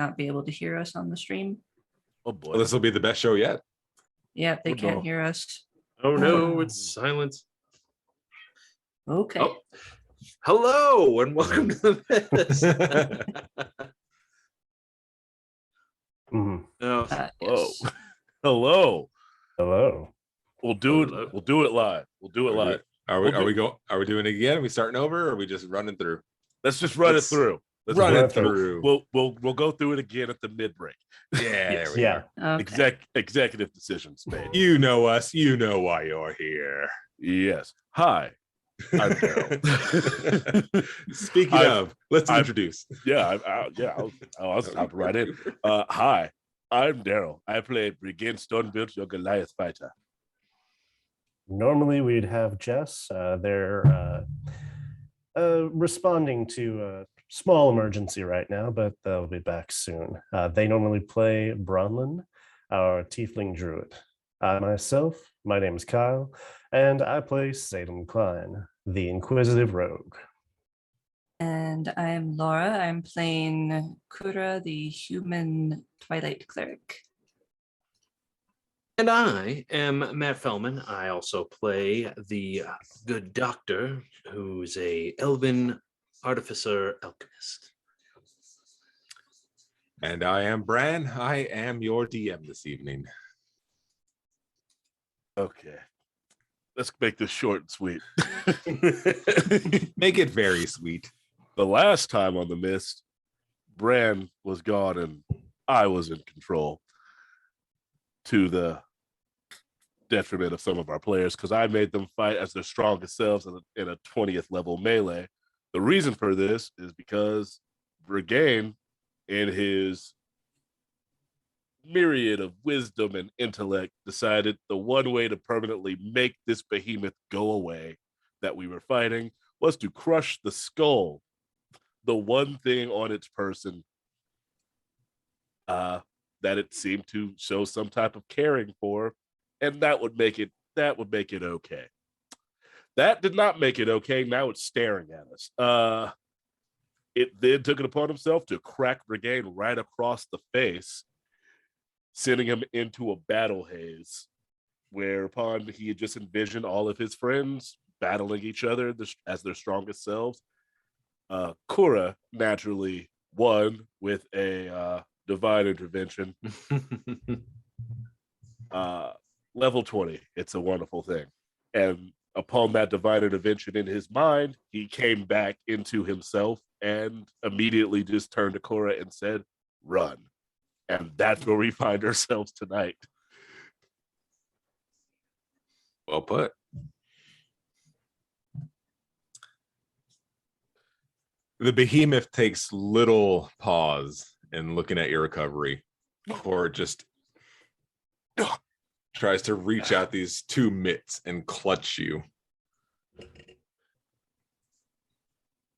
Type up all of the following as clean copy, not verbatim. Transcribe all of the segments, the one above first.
not be able to hear us on the stream. Oh boy, Well, this will be the best show yet. Yeah, they Oh, can't no. hear us. Oh no, it's silence. Okay. Oh, hello and welcome to this. Mhm. Oh, whoa, Yes. hello. Hello. We'll do Hello. it. We'll do it live. We'll do it live. Are we doing it again? Are we starting over, or are we just running through? Let's just run Let's it through. Let's run run it it through. through. We'll go through it again at the mid break. Yeah, there we Yeah. are. Okay. Executive decisions made. You know us. You know why you're here. Yes. Hi. I'm Daryl. Speaking of, let's introduce. Yeah. I'll stop right in. Hi. I'm Daryl. I play Brigade Stonebuilt, your Goliath fighter. Normally we'd have Jess. They're responding to a small emergency right now, but they'll be back soon. They normally play Bronlin, our tiefling druid. Myself, my name is Kyle, and I play Salem Klein, the inquisitive rogue. And I'm Laura. I'm playing Kura, the human Twilight cleric. and I am Matt Fellman. I also play the good doctor, who's a elven artificer alchemist. And I am Bran. I am your DM this evening. Okay. Let's make this short and sweet. Make it very sweet. The last time on the Mist, Bran was gone and I was in control, to the detriment of some of our players, because I made them fight as their strongest selves in a 20th level melee. The reason for this is because Brigade, in his myriad of wisdom and intellect, decided the one way to permanently make this behemoth go away that we were fighting was to crush the skull, the one thing on its person that it seemed to show some type of caring for, and that would make it okay. That did not make it okay. Now it's staring at us. It then took it upon himself to crack Brigade right across the face, sending him into a battle haze, whereupon he had just envisioned all of his friends battling each other as their strongest selves. Kura naturally won with a divine intervention. Level 20. It's a wonderful thing. And upon that divine intervention in his mind, he came back into himself and immediately just turned to Kura and said, "Run." And that's where we find ourselves tonight. Well put. The behemoth takes little pause in looking at your recovery, or just tries to reach out these two mitts and clutch you.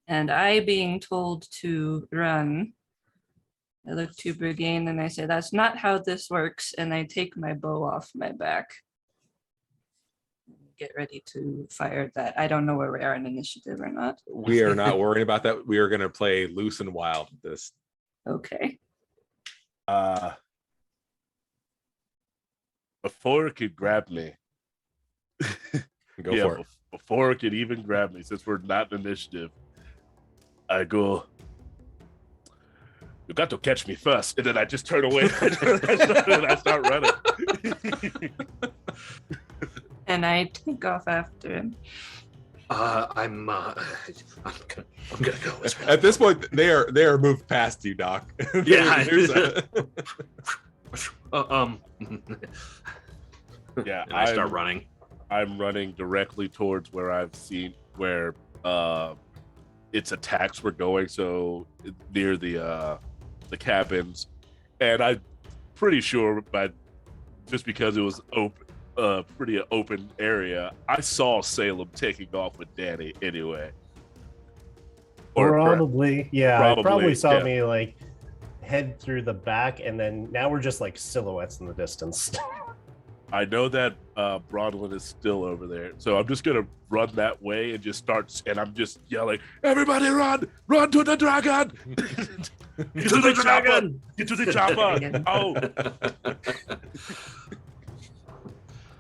And I, being told to run, I look to Brigade and I say, "That's not how this works." And I take my bow off my back. Get ready to fire that. I don't know where we are in initiative or not. We are not worrying about that. We are going to play loose and wild with this. Okay. Before it could grab me, Go for it. Before it could even grab me, since we're not in initiative, I go, "You got to catch me first," and then I just turn away and I start running. And I take off after him. I'm gonna go as well. At this point, they are moved past you, Doc. Yeah. Yeah, And I start running. I'm running directly towards where I've seen where its attacks were going, so near the cabins, and I'm pretty sure, just because it was pretty open area, I saw Salem taking off with Danny anyway. Probably saw yeah. me like head through the back, and then now we're just like silhouettes in the distance. I know that Bronwyn is still over there, so I'm just gonna run that way and just start, and I'm just yelling, "Everybody run! Run to the dragon!" Get to the chopper! dragon! Get to the chopper! Dragon. Oh,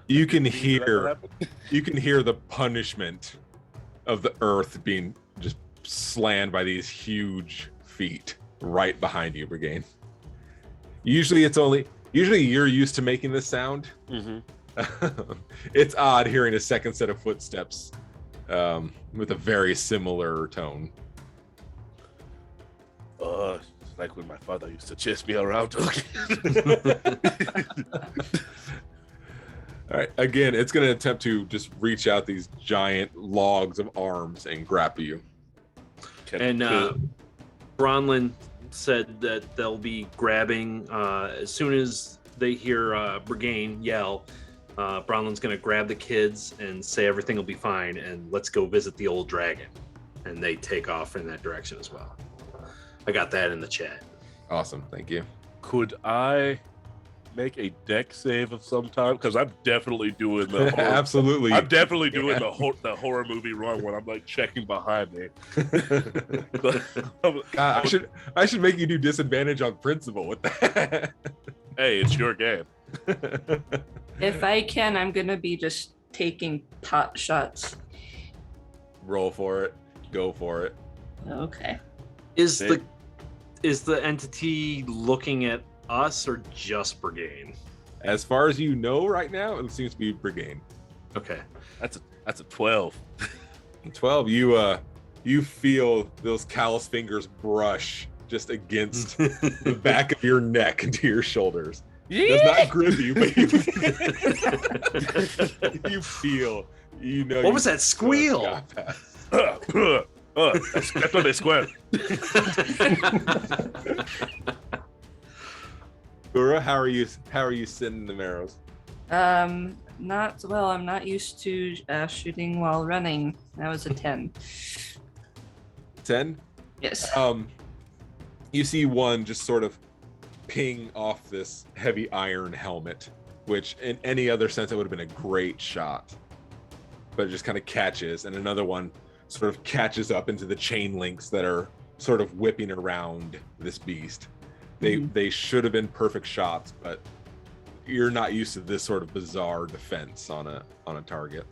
You can What hear happened? the punishment of the earth being just slammed by these huge feet right behind you, Brigade. Usually you're used to making this sound. Mhm. It's odd hearing a second set of footsteps with a very similar tone. It's like when my father used to chase me around. All right, again, it's going to attempt to just reach out these giant logs of arms and grapple you. And Bronlin said that they'll be grabbing as soon as they hear Brigane yell. Bronlin's going to grab the kids and say everything will be fine, and let's go visit the old dragon. And they take off in that direction as well. I got that in the chat. Awesome, thank you. Could I make a deck save of some time? Because I'm definitely doing the horror. Absolutely. I'm definitely doing the horror movie wrong when I'm like checking behind me. God, I should make you do disadvantage on principle with that. Hey, it's your game. If I can, I'm gonna be just taking pot shots. Roll for it. Go for it. Okay. Is Same. the entity looking at us or just Brigane? As far as you know right now, it seems to be Brigade. Okay. That's a 12. 12, you feel those callous fingers brush just against the back of your neck into your shoulders. Does not grip you, but you feel, you know. What was that squeal? That's what they square. Gura, how are you sending the arrows? Not well. I'm not used to shooting while running. That was a 10. 10? Yes. You see one just sort of ping off this heavy iron helmet, which in any other sense it would have been a great shot, but it just kind of catches, and another one sort of catches up into the chain links that are sort of whipping around this beast. They should have been perfect shots, but you're not used to this sort of bizarre defense on a target.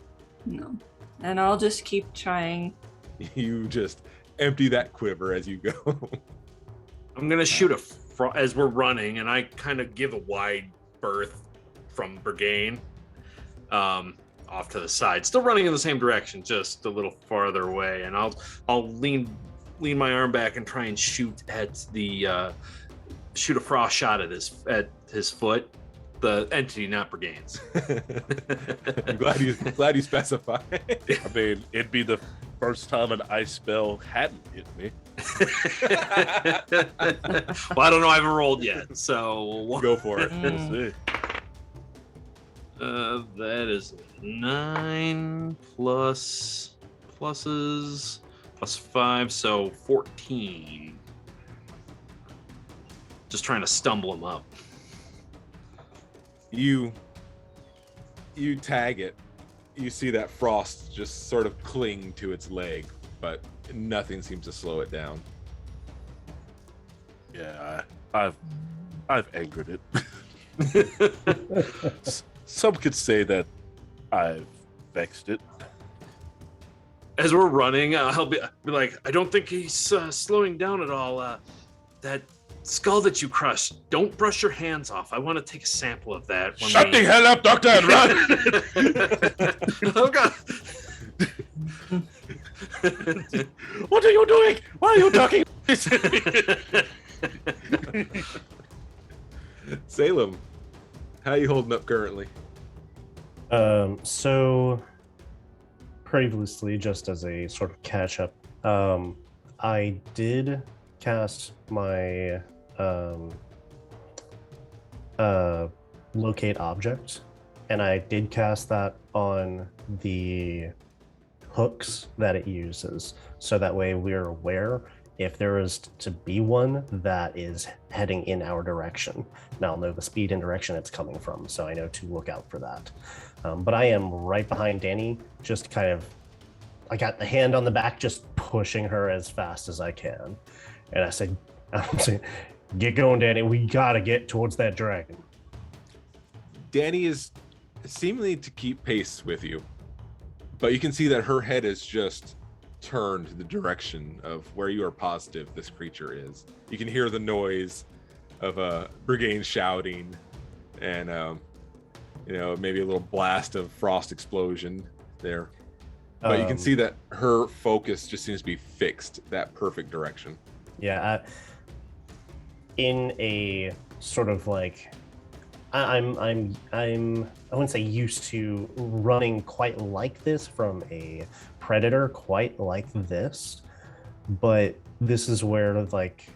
No. And I'll just keep trying. You just empty that quiver as you go. I'm gonna shoot as we're running, and I kind of give a wide berth from Brigane off to the side, still running in the same direction, just a little farther away. And I'll lean my arm back and try and shoot at the shoot a frost shot at his foot. The entity, not Brigane's. I'm glad you specified. I mean, it'd be the first time an ice spell hadn't hit me. Well, I don't know. I haven't rolled yet, so Go for it. Let's see. that is 9 plus pluses plus 5, so 14. Just trying to stumble him up. You tag it. You see that frost just sort of cling to its leg, but nothing seems to slow it down. Yeah, I've angered it. Some could say that I've vexed it. As we're running, I'll be like, I don't think he's slowing down at all. That skull that you crushed, don't brush your hands off. I want to take a sample of that. Shut the hell up, Doctor, and run! Oh God! What are you doing? Why are you talking? Salem, how are you holding up currently? So previously, just as a sort of catch up, I did cast my locate object, and I did cast that on the hooks that it uses, so that way we're aware if there is to be one that is heading in our direction. Now I'll know the speed and direction it's coming from, so I know to look out for that. But I am right behind Danny, just kind of, I got the hand on the back, just pushing her as fast as I can. And I said, I'm saying, get going, Danny. We gotta get towards that dragon. Danny is seemingly to keep pace with you, but you can see that her head is just turned the direction of where you are positive this creature is. You can hear the noise of Brigane shouting and maybe a little blast of frost explosion there. But you can see that her focus just seems to be fixed that perfect direction. Yeah, in a sort of like I wouldn't say used to running quite like this from a predator, quite like this, but this is where like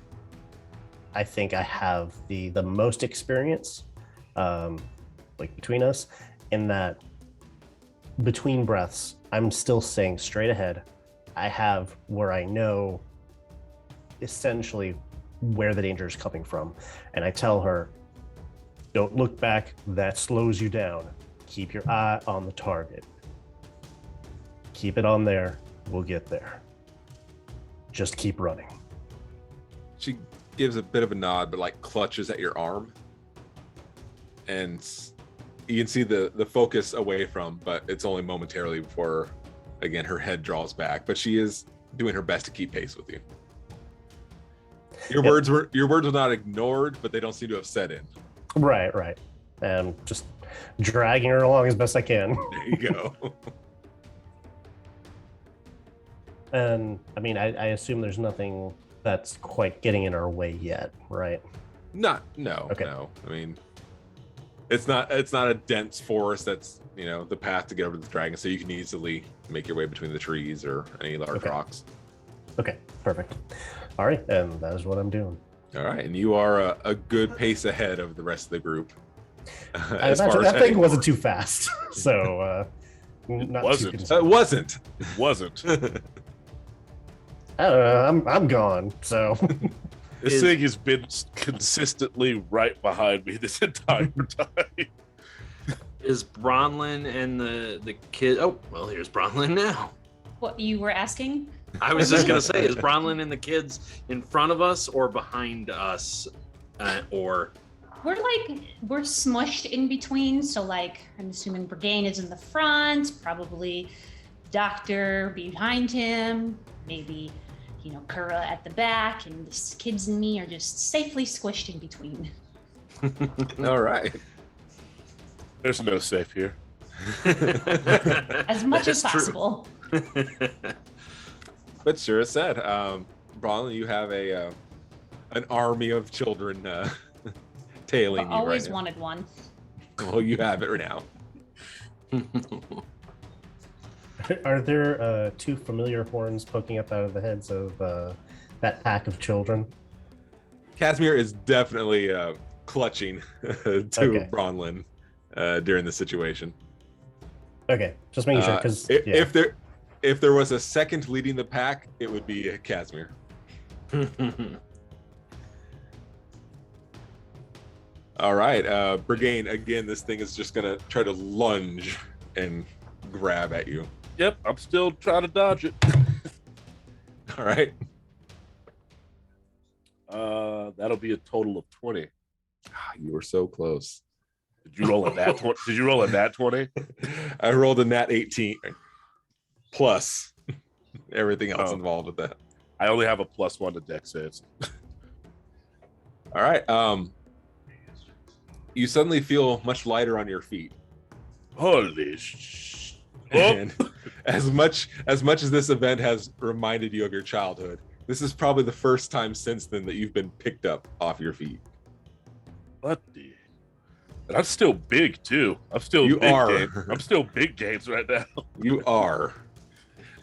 I think I have the most experience, like between us, in that between breaths, I'm still staying straight ahead. I have where I know essentially where the danger is coming from, and I tell her, don't look back, that slows you down. Keep your eye on the target. Keep it on there, we'll get there. Just keep running. She gives a bit of a nod, but like clutches at your arm. And you can see the focus away from, but it's only momentarily before, again, her head draws back. But she is doing her best to keep pace with you. Your words were not ignored, but they don't seem to have set in. Right. And just dragging her along as best I can. There you go. And I mean, I assume there's nothing that's quite getting in our way yet, right? No. Okay. No. I mean, it's not a dense forest that's the path to get over to the dragon, so you can easily make your way between the trees or any large rocks. Okay, perfect. All right, and that is what I'm doing. All right, and you are a good pace ahead of the rest of the group. That thing wasn't too fast, so not wasn't. too concerned. It wasn't. Wasn't. I don't know, I'm gone, so. This thing has been consistently right behind me this entire time. Is Bronlin and the kid? Oh, well, here's Bronlin now. What you were asking? I was just gonna say, is Bronlin and the kids in front of us or behind us, or? We're smushed in between. So like, I'm assuming Brigane is in the front, probably Doctor behind him, maybe Kura at the back, and the kids and me are just safely squished in between. All right. There's no safe here. As much as That's true. possible. But sure as said, Bronlin, you have an army of children tailing you Always right now. wanted one. Well, you have it right now. Are there two familiar horns poking up out of the heads of that pack of children? Casimir is definitely clutching to Okay. Bronlin during the situation. Okay, just making sure, because If there was a second leading the pack, it would be Casimir. All right, Brigane, again, this thing is just going to try to lunge and grab at you. Yep, I'm still trying to dodge it. All right. That'll be a total of 20. You were so close. Did you roll a nat 20? Did you roll a nat 20? I rolled a nat 18 plus everything else Oh. involved with that. I only have a +1 to dex saves. All right. You suddenly feel much lighter on your feet. Holy Oh. And as much as this event has reminded you of your childhood, this is probably the first time since then that you've been picked up off your feet. What the? And I'm still big too. I'm still You big are. game. I'm still big games right now. You are.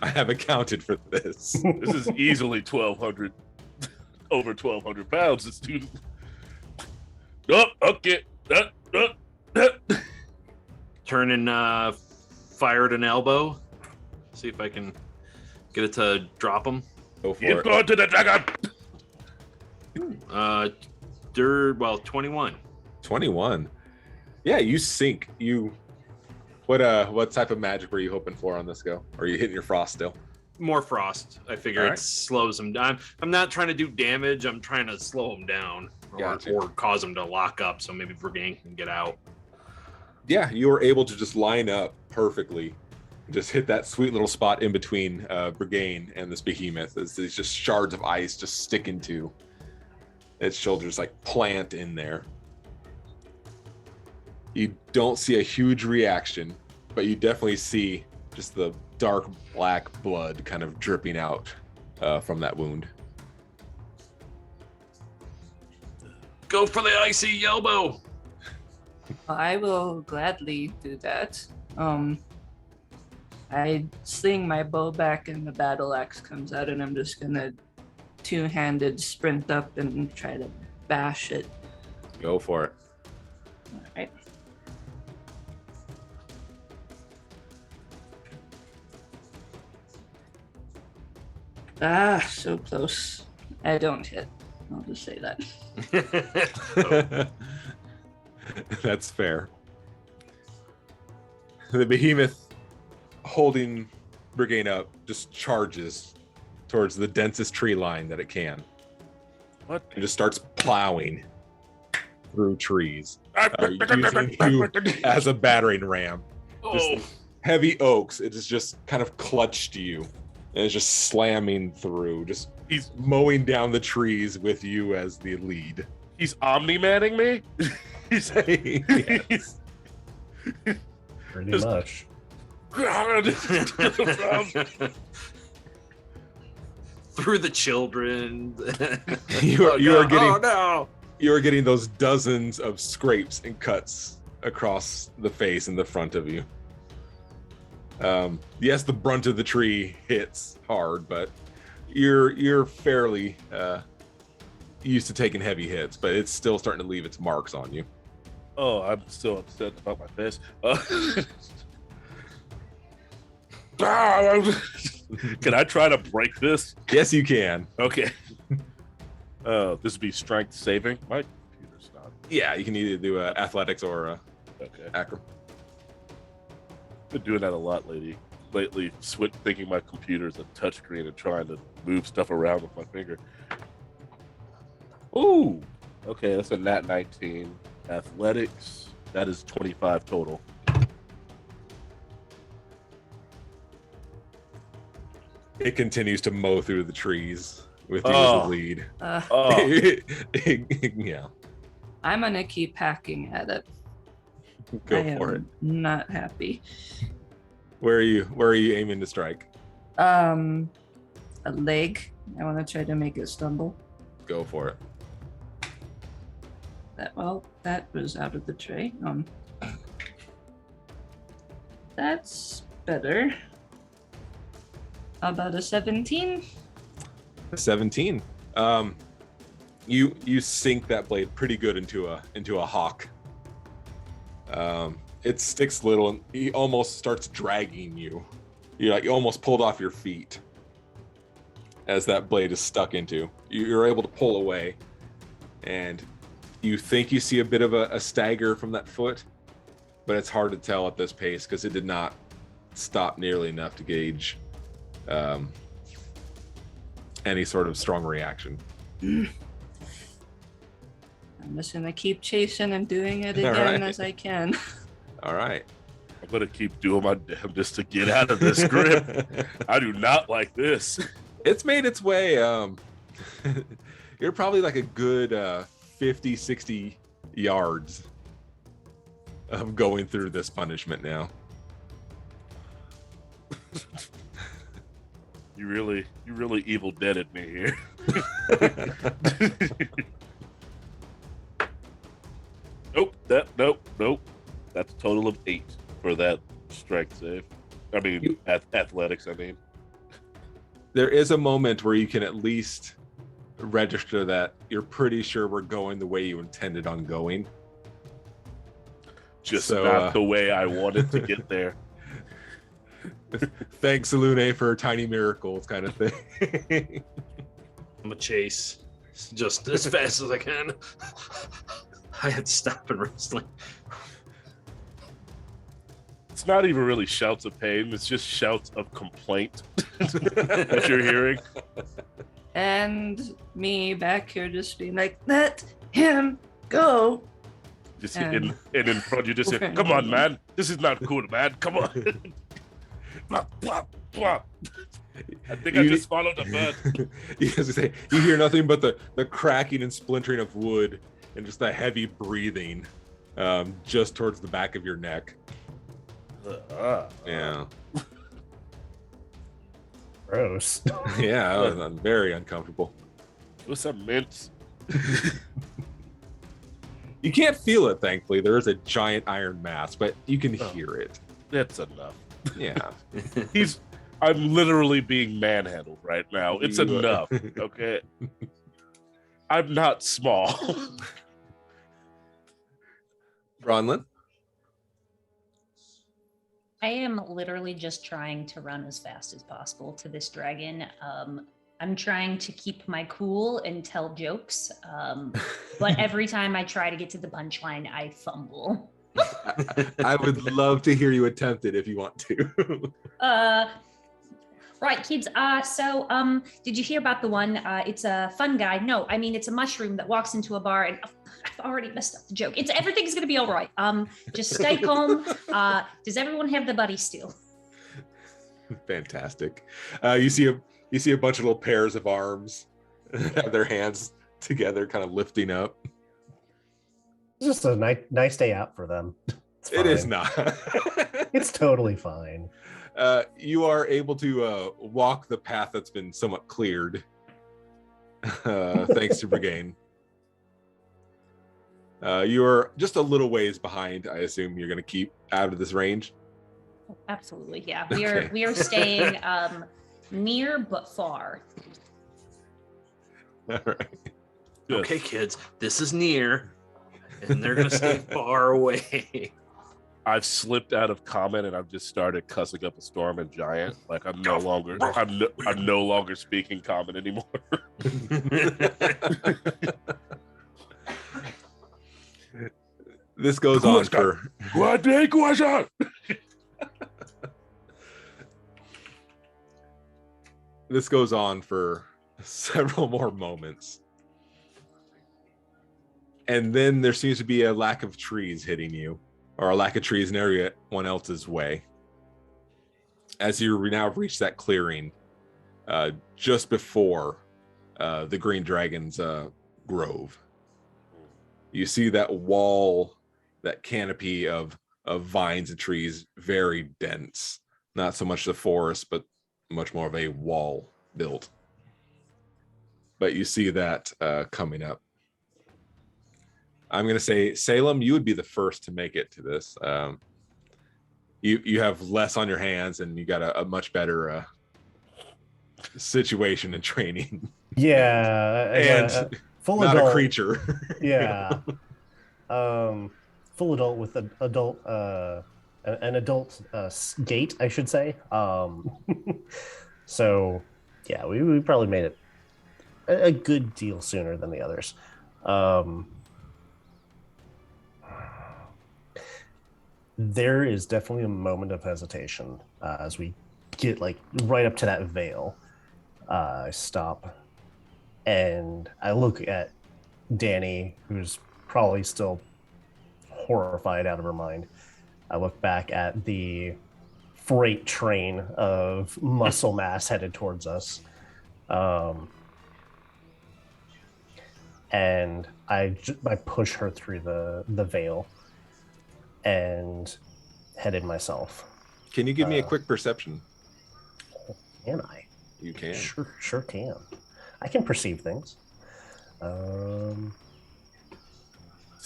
I have accounted for this. This is easily 1,200, over 1,200 pounds. It's too. Oh, okay. Turn and fire at an elbow. See if I can get it to drop him. Go for Get it. going to the dragon. 21. 21. Yeah, you sink. What type of magic were you hoping for on this go? Or are you hitting your frost still? more frost. I figure Alright. it slows him down. I'm not trying to do damage. I'm trying to slow him down Gotcha. or cause him to lock up so maybe Brigade can get out. Yeah, you were able to just line up perfectly. Just hit that sweet little spot in between Brigade and this behemoth. There's just shards of ice just sticking to its shoulders, like plant in there. You don't see a huge reaction, but you definitely see just the dark black blood kind of dripping out from that wound. Go for the icy elbow. I will gladly do that. I sling my bow back and the battle axe comes out, and I'm just gonna two-handed sprint up and try to bash it. Go for it. All right. Ah, so close. I don't hit. I'll just say that. That's fair. The behemoth, holding Brigade up, just charges towards the densest tree line that it can. What? And just starts plowing through trees, using you as a battering ram. Oh, Heavy oaks, it is just kind of clutched you, and it's just slamming through, just He's mowing down the trees with you as the lead. he's omni-manning me. He's Yes. Pretty Just- much. through the children. You are getting Oh no! you are getting those dozens of scrapes and cuts across the face in the front of you. Yes, the brunt of the tree hits hard, but you're fairly used to taking heavy hits, but it's still starting to leave its marks on you. Oh, I'm still upset about my face. Can I try to break this? Yes, you can. Okay. This would be strength saving. My computer's not. Yeah, you can either do athletics or Okay. acro. Been doing that a lot lately. Thinking my computer's a touchscreen and trying to move stuff around with my finger. Ooh. Okay, that's a nat 19. Athletics. That is 25 total. It continues to mow through the trees with you as the lead. Oh, Yeah, I'm gonna keep hacking at it. go I for it. am not happy. Where are you aiming to strike? A leg. I want to try to make it stumble. Go for it. That was out of the tray. That's better. How about a 17? 17. You sink that blade pretty good into a hawk. It sticks little, and he almost starts dragging you. You almost pulled off your feet as that blade is stuck into. You're able to pull away, and you think you see a bit of a stagger from that foot, but it's hard to tell at this pace because it did not stop nearly enough to gauge any sort of strong reaction. I'm just gonna keep chasing and doing it All again right. as I can. All right. I'm gonna keep doing my damnedest to get out of this grip. I do not like this. It's made its way. You're probably like a good 50, 60 yards of going through this punishment now. You really evil deaded me here. Nope. That's a total of 8 for that strength save. I mean, athletics. I mean, There is a moment where you can at least register that you're pretty sure we're going the way you intended on going. just So, not the way I wanted to get there. Thanks, Lune, for tiny miracles, kind of thing. I'm a chase just as fast as I can. I had to stop and wrestling. It's not even really shouts of pain. It's just shouts of complaint. that you're hearing. And me back here just being like, let him go. Just And- in front, you just say, Okay. "Come on, man! This is not cool, man! Come on!" Plop, plop, plop. I think I just swallowed a bird. You hear nothing but the cracking and splintering of wood and just the heavy breathing, just towards the back of your neck. Yeah, Gross. yeah, that was very uncomfortable. With some mints. You can't feel it, thankfully. There is a giant iron mass, but you can hear it. That's enough. Yeah. I'm literally being manhandled right now. It's You- enough. Okay. I'm not small. Bronlin? I am literally just trying to run as fast as possible to this dragon. I'm trying to keep my cool and tell jokes, but every time I try to get to the punchline, I fumble. I would love to hear you attempt it if you want to. Right, kids. So did you hear about the one? It's a fun guy. No, I mean it's a mushroom that walks into a bar, and I've already messed up the joke. Everything's gonna be all right. Just stay calm. Does everyone have the buddy still? Fantastic. You see a bunch of little pairs of arms have their hands together, kind of lifting up. It's just a nice day out for them. It is fine. not. It's totally fine. You are able to walk the path that's been somewhat cleared, thanks to Brigane. You're just a little ways behind. I assume you're going to keep out of this range. Absolutely, yeah. Okay. We are staying near but far. All right. Good. Okay, kids, this is near, and they're gonna stay far away. I've slipped out of comment and I've just started cussing up a storm and giant. Like I'm no longer speaking common anymore. This goes on for this goes on for several more moments. And then there seems to be a lack of trees hitting you, or a lack of trees in everyone else's way. As you now reach that clearing, just before the Green Dragon's grove, you see that wall, that canopy of vines and trees, very dense. Not so much the forest, but much more of a wall built. But you see that coming up. I'm going to say, Salem, you would be the first to make it to this. You have less on your hands, and you got a much better situation and training. Yeah, And full not adult a creature. Yeah, full adult with an adult gait, I should say. So yeah, we probably made it a good deal sooner than the others. There is definitely a moment of hesitation as we get like right up to that veil. I stop and I look at Danny, who's probably still horrified out of her mind. I look back at the freight train of muscle mass headed towards us. And I push her through the veil and head in myself. Can you give me a quick perception? Can I? You can. Sure can. I can perceive things. Oh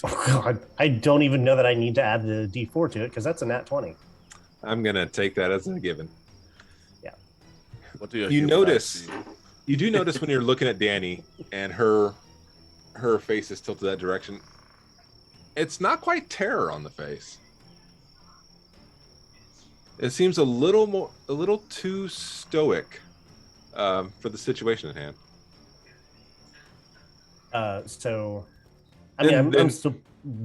God, I don't even know that I need to add the D4 to it because that's a nat 20. I'm gonna take that as a given. What do You notice, you do notice when you're looking at Danny and her face is tilted that direction. It's not quite terror on the face. It seems a little too stoic for the situation at hand. So, I mean, And I'm still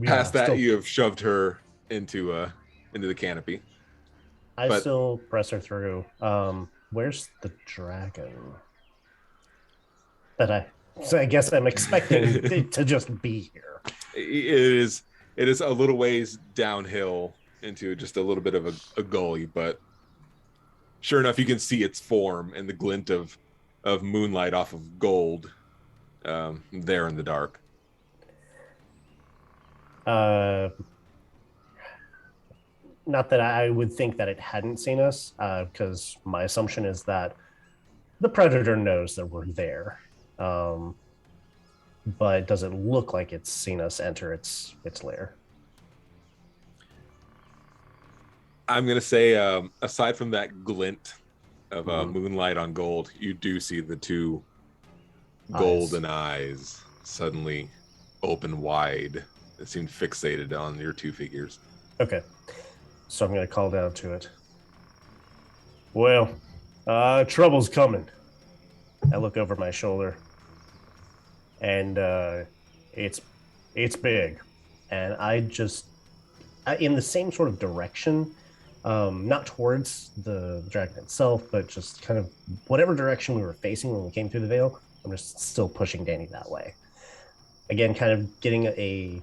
Past that, still, you have shoved her into the canopy. I but- still press her through. where's the dragon? So I guess I'm expecting it to just be here. It is a little ways downhill into just a little bit of a gully, but sure enough, you can see its form and the glint of moonlight off of gold there in the dark. Not that I would think that it hadn't seen us, because my assumption is that the predator knows that we're there. But does it look like it's seen us enter its lair? I'm gonna say, aside from that glint of moonlight on gold, you do see the two golden eyes suddenly open wide. It seemed fixated on your two figures. Okay, so I'm gonna call down to it. Well, trouble's coming. I look over my shoulder, and it's big, and I just in the same sort of direction, not towards the dragon itself, but just kind of whatever direction we were facing when we came through the veil. I'm just still pushing Danny that way. Again, kind of getting a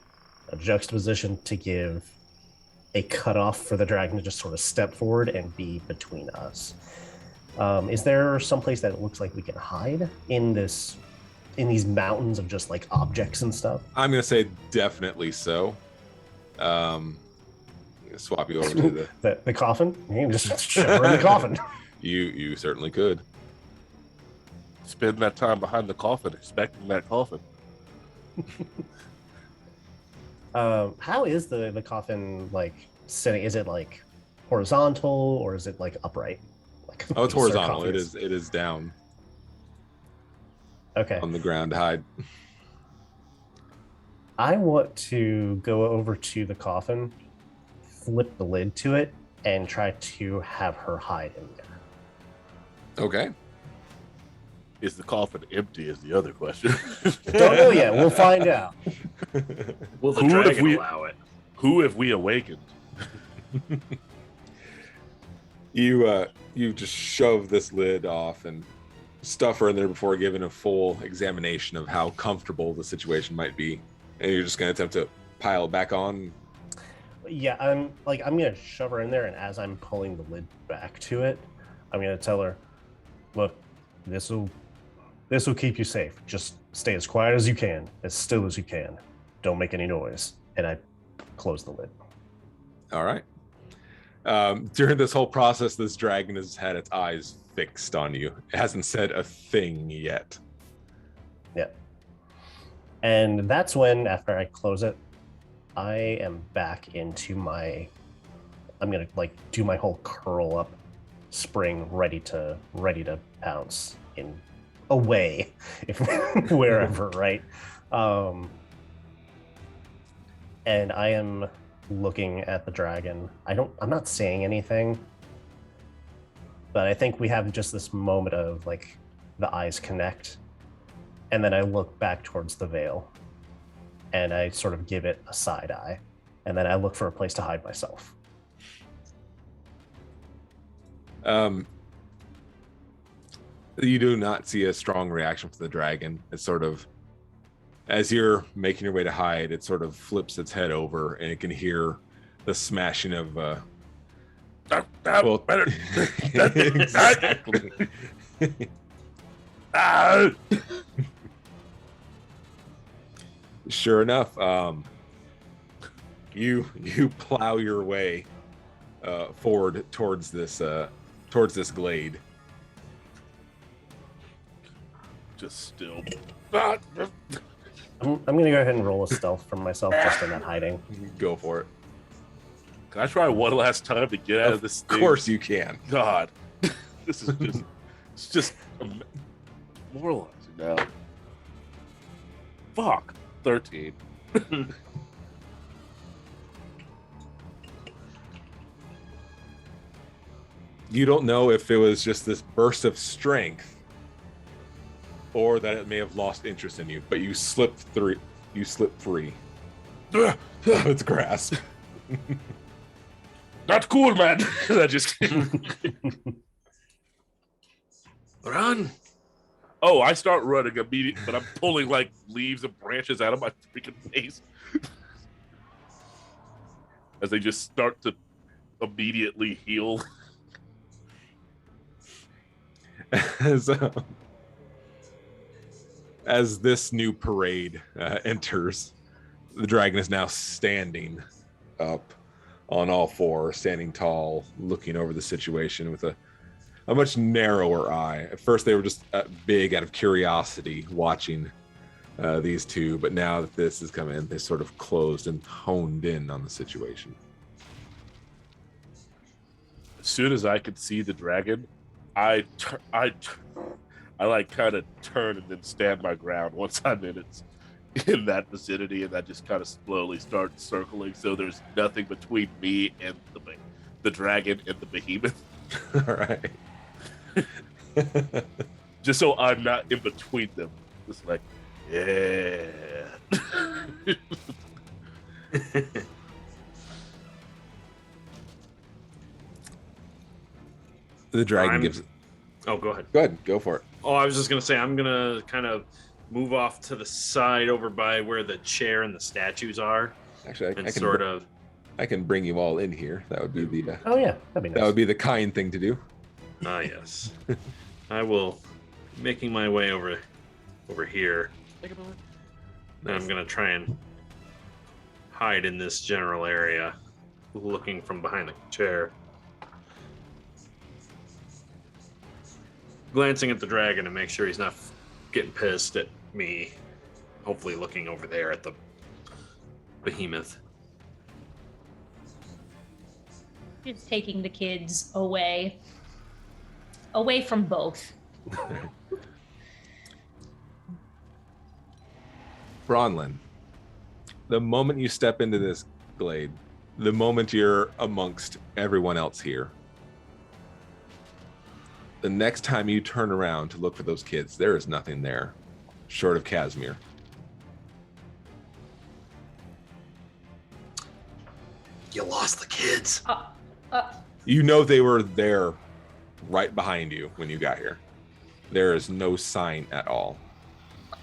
juxtaposition to give a cutoff for the dragon to just sort of step forward and be between us. Is there some place that it looks like we can hide in these mountains of just like objects and stuff? I'm gonna say definitely so. Swap you over to the coffin. You can just shove her in the coffin. You certainly could. Spend that time behind the coffin, expecting that coffin. How is the coffin like sitting? Is it like horizontal or is it like upright? Like, oh, it's horizontal. It is down. Okay. On the ground to hide. I want to go over to the coffin, flip the lid to it, and try to have her hide in there. Okay. Is the coffin empty is the other question. Don't know yet. We'll find out. Will the dragon allow it? Who have we awakened? You just shove this lid off and stuff her in there before giving a full examination of how comfortable the situation might be. And you're just going to attempt to pile it back on. Yeah, I'm going to shove her in there, and as I'm pulling the lid back to it, I'm going to tell her, look, this will keep you safe. Just stay as quiet as you can, as still as you can. Don't make any noise. And I close the lid. All right. During this whole process, this dragon has had its eyes fixed on you. It hasn't said a thing yet. Yeah. And that's when, after I close it, I am back into I'm going to like do my whole curl up spring, ready to pounce in away, if wherever, right? And I am looking at the dragon. I'm not saying anything, but I think we have just this moment of like the eyes connect, and then I look back towards the veil and I sort of give it a side eye, and then I look for a place to hide myself. You do not see a strong reaction from the dragon. It's sort of, as you're making your way to hide, it sort of flips its head over, and it can hear the smashing of exactly. Sure enough, you plow your way forward towards this glade. Just still. I'm gonna go ahead and roll a stealth for myself just in that hiding. Go for it. Can I try one last time to get out of this thing? Of course you can. God, this is just, it's just moralizing now. Fuck. 13. You don't know if it was just this burst of strength or that it may have lost interest in you, but you slip free of its grasp. Not cool, man. I just Run! Oh, I start running immediately, but I'm pulling like leaves and branches out of my freaking face as they just start to immediately heal. As this new parade enters, the dragon is now standing up on all fours, standing tall, looking over the situation with a much narrower eye. At first, they were just big out of curiosity, watching these two, but now that this has come in, they sort of closed and honed in on the situation. As soon as I could see the dragon, I like kind of turn and then stand my ground once I'm in that vicinity, and I just kind of slowly start circling, so there's nothing between me and the dragon and the behemoth. All right. Just so I'm not in between them. Just like, yeah. The dragon gives. Oh, go ahead. Go ahead, go for it. Oh, I was just gonna say I'm gonna kind of move off to the side over by where the chair and the statues are, Actually, and sort of. I can bring you all in here. That would be the. Oh yeah, that'd be nice. That would be the kind thing to do. Ah, yes. I will making my way over here. And I'm gonna try and hide in this general area, looking from behind the chair. Glancing at the dragon to make sure he's not getting pissed at me. Hopefully looking over there at the behemoth. Just taking the kids away from both. Bronlin, the moment you step into this glade, the moment you're amongst everyone else here, the next time you turn around to look for those kids, there is nothing there, short of Casimir. You lost the kids. You know they were there right behind you when you got here. There is no sign at all.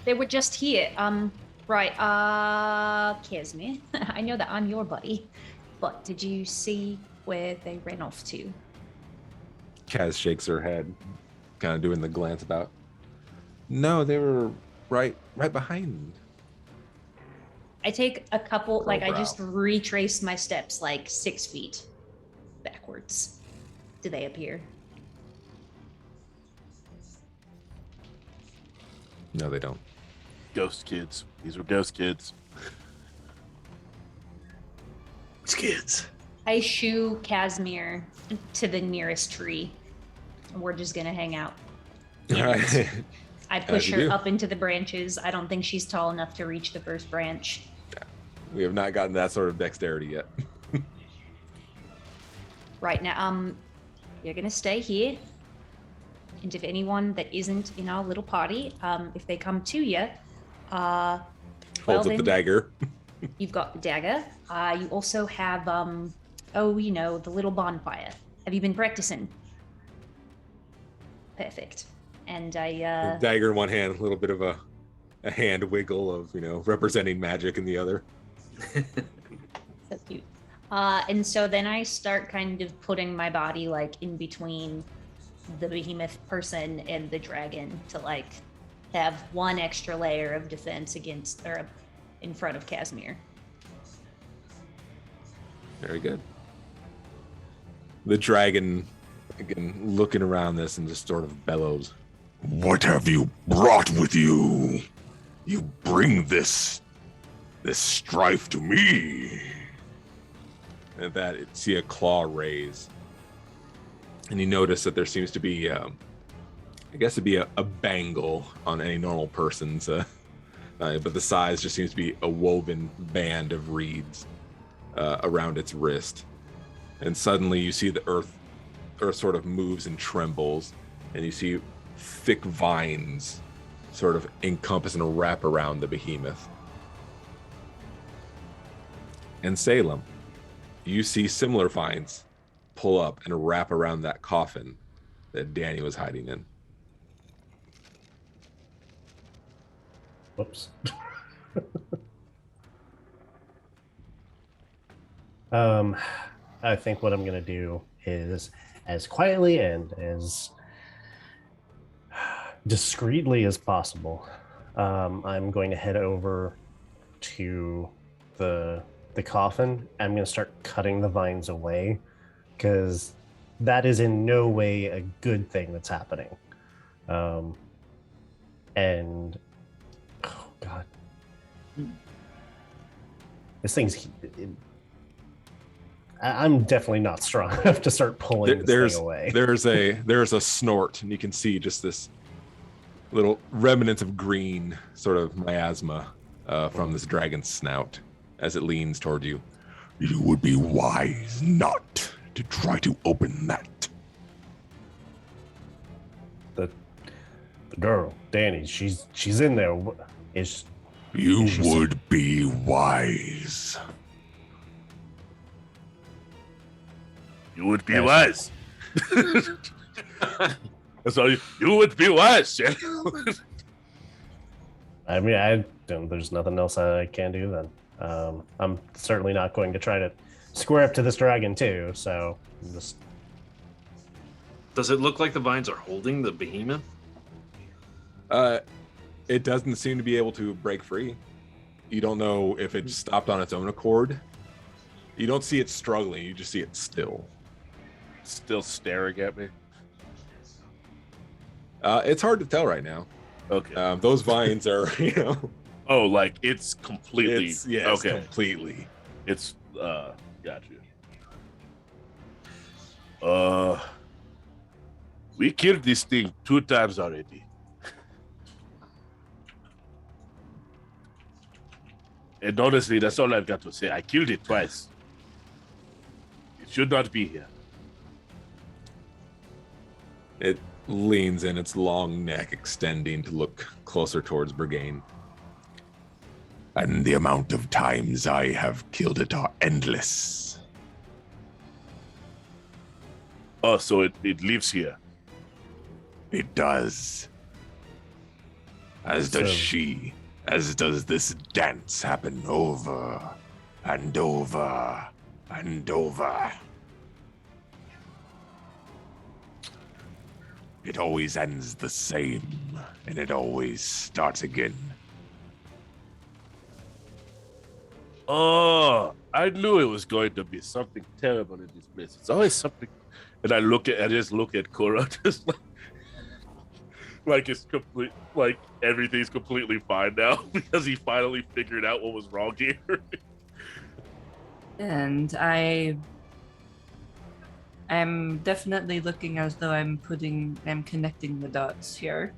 They were just here. Right. Casimir, I know that I'm your buddy, but did you see where they ran off to? Kaz shakes her head, kind of doing the glance about. No, they were right behind. I take a couple, like I Crowbrow. just retrace my steps like 6 feet backwards. Do they appear? No, they don't. Ghost kids. These were ghost kids. It's kids. I shoo Casimir to the nearest tree, and we're just gonna hang out. All right. I push you her do. up into the branches. I don't think she's tall enough to reach the first branch. We have not gotten that sort of dexterity yet. Right now, you're gonna stay here. And if anyone that isn't in our little party, if they come to you, Holds well, up the then dagger. you've got the dagger. You also have, the little bonfire. Have you been practicing? Perfect. And I, Dagger in one hand, a little bit of a hand wiggle of, representing magic in the other. so cute. And so then I start kind of putting my body like in between the behemoth person and the dragon to like have one extra layer of defense against or in front of Casimir. Very good. The dragon, again, looking around this and just sort of bellows. What have you brought with you? You bring this strife to me. And that it see a claw raise. And you notice that there seems to be, I guess it'd be a bangle on any normal person's, but the size just seems to be a woven band of reeds around its wrist. And suddenly you see the earth sort of moves and trembles, and you see thick vines sort of encompass and wrap around the behemoth. And Salem, you see similar vines pull up and wrap around that coffin that Danny was hiding in. Whoops. I think what I'm going to do is, as quietly and as discreetly as possible, I'm going to head over to the coffin. I'm going to start cutting the vines away, because that is in no way a good thing that's happening. And oh god, this thing's. I'm definitely not strong enough to start pulling this thing away. There's a snort, and you can see just this little remnants of green, sort of miasma, from this dragon's snout as it leans toward you. You would be wise not to try to open that. The girl, Danny, she's in there. You would be wise. You would be wise. So you would be wise. Yeah? I mean, there's nothing else I can do then. I'm certainly not going to try to square up to this dragon too. So just. Does it look like the vines are holding the behemoth? It doesn't seem to be able to break free. You don't know if it stopped on its own accord. You don't see it struggling. You just see it still. Still staring at me. It's hard to tell right now. Okay. Those vines are, Oh, like it's completely. Okay. Completely. It's got you. We killed this thing 2 times already. And honestly, that's all I've got to say. I killed it twice. It should not be here. It leans in, its long neck extending to look closer towards Brigane. And the amount of times I have killed it are endless. Oh, so it lives here. It does. As does she. As does this dance happen over and over and over. It always ends the same, and it always starts again. Oh, I knew it was going to be something terrible in this place. It's always something. And I just look at Korra, just like it's complete, like everything's completely fine now because he finally figured out what was wrong here. And I'm definitely looking as though I'm connecting the dots here.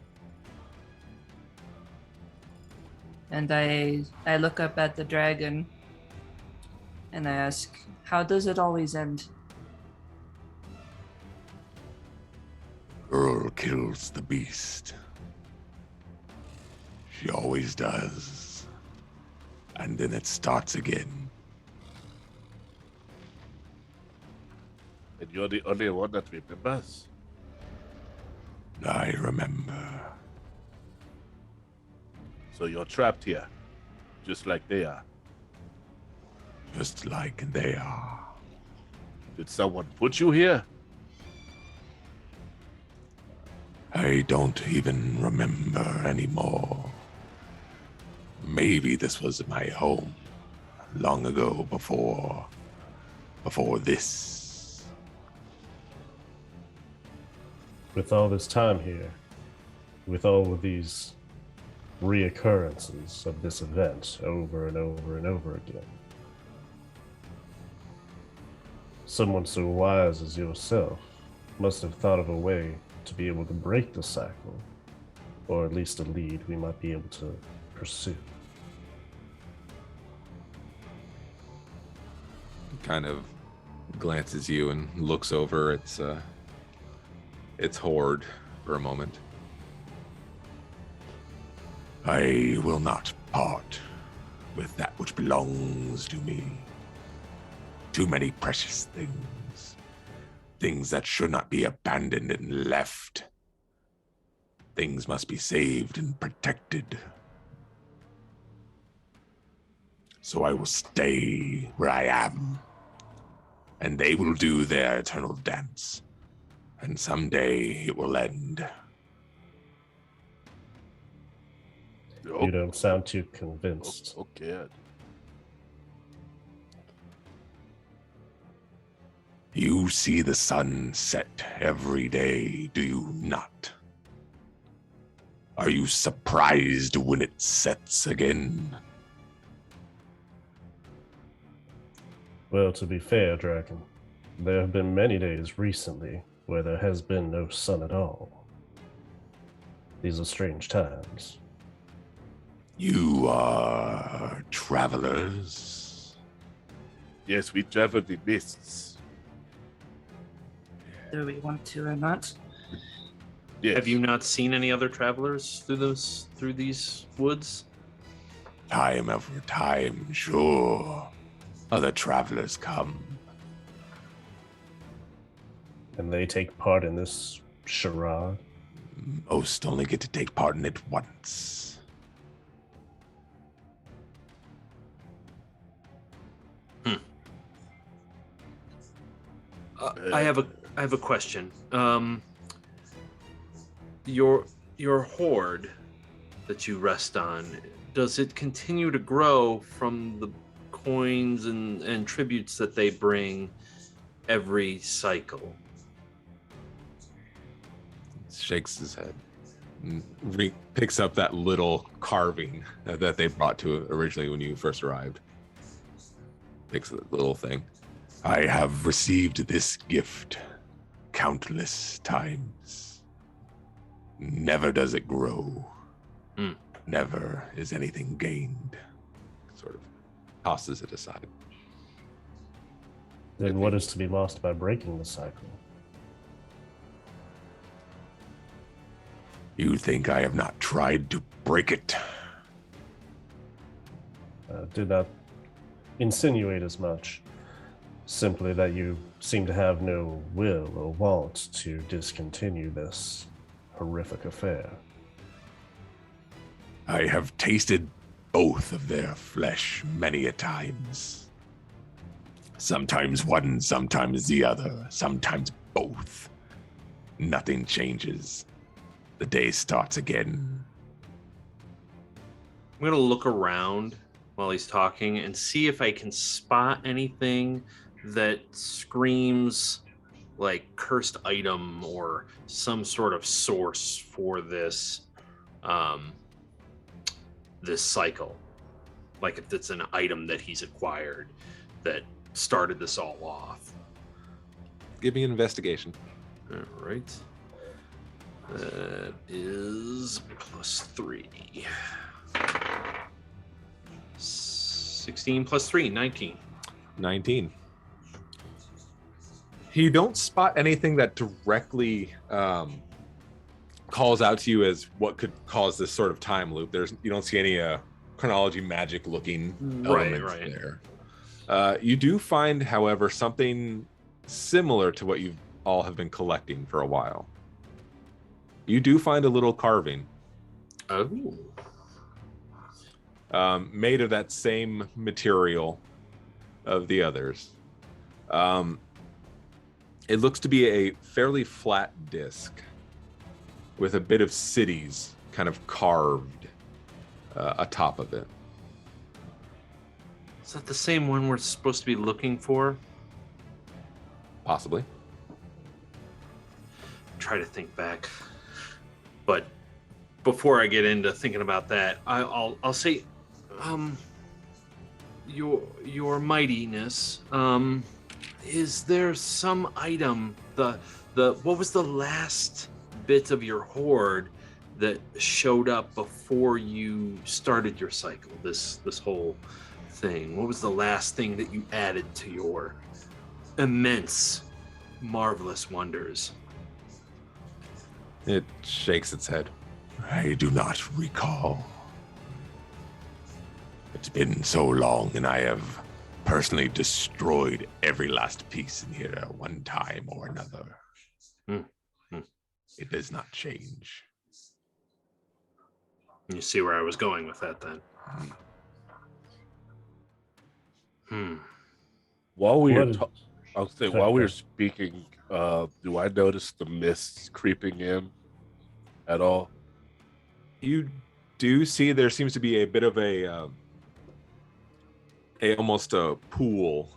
And I look up at the dragon and I ask, how does it always end? Girl kills the beast. She always does. And then it starts again. And you're the only one that remembers. I remember. So you're trapped here, just like they are. Just like they are. Did someone put you here? I don't even remember anymore. Maybe this was my home long ago before this. With all this time here, with all of these reoccurrences of this event over and over and over again, someone so wise as yourself must have thought of a way to be able to break the cycle, or at least a lead we might be able to pursue. Kind of glances you and looks over its hoard for a moment. I will not part with that which belongs to me. Too many precious things. Things that should not be abandoned and left. Things must be saved and protected. So I will stay where I am, and they will do their eternal dance. And someday it will end. You don't sound too convinced. Okay. You see the sun set every day, do you not? Are you surprised when it sets again? Well, to be fair, Dragon, there have been many days recently where there has been no sun at all. These are strange times. You are travelers. Yes, we travel the mists. Do we want to or not? Yes. Have you not seen any other travelers through these woods? Time after time, sure. Other travelers come. And they take part in this charade. Most only get to take part in it once. I have a question. Your hoard that you rest on, does it continue to grow from the coins and tributes that they bring every cycle? Shakes his head. Picks up that little carving that they brought to originally when you first arrived. Picks the little thing. I have received this gift countless times. Never does it grow. Never is anything gained. Sort of tosses it aside. Then what is to be lost by breaking the cycle? You think I have not tried to break it? Did not insinuate as much. Simply that you seem to have no will or want to discontinue this horrific affair. I have tasted both of their flesh many a times. Sometimes one, sometimes the other, sometimes both. Nothing changes. The day starts again. I'm gonna look around while he's talking and see if I can spot anything that screams like cursed item or some sort of source for this this cycle. Like if it's an item that he's acquired that started this all off. Give me an investigation. All right. That is +3. 16 + 3, 19. 19. You don't spot anything that directly calls out to you as what could cause this sort of time loop. You don't see any chronology magic looking elements there. You do find, however, something similar to what you all have been collecting for a while. You do find a little carving. Oh. Made of that same material of the others. It looks to be a fairly flat disc with a bit of cities kind of carved atop of it. Is that the same one we're supposed to be looking for? Possibly. Try to think back. But before I get into thinking about that, I'll say, your mightiness, is there some item, what was the last bit of your hoard that showed up before you started your cycle, this whole thing? What was the last thing that you added to your immense, marvelous wonders? It shakes its head. I do not recall. It's been so long, and I have personally destroyed every last piece in here at one time or another. It does not change. You see where I was going with that then. While we were, What- I'll say Sorry, while we go were ahead. speaking, do I notice the mists creeping in at all? You do see there seems to be a bit of a almost a pool,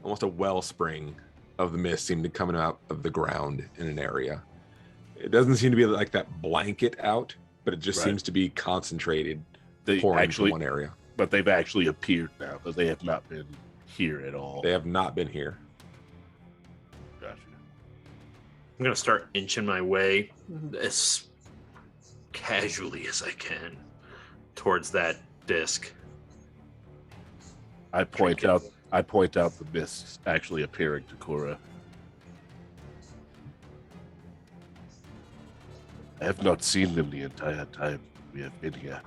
almost a wellspring of the mist seem to coming out of the ground in an area. It doesn't seem to be like that blanket out, but it just Right. seems to be concentrated, They pouring actually, from one area. but they've actually appeared now because they have not been here at all. They have not been here. Gotcha. I'm gonna start inching my way as casually as I can towards that disc. I point out the mists actually appearing to Cora. I have not seen them the entire time we have been here.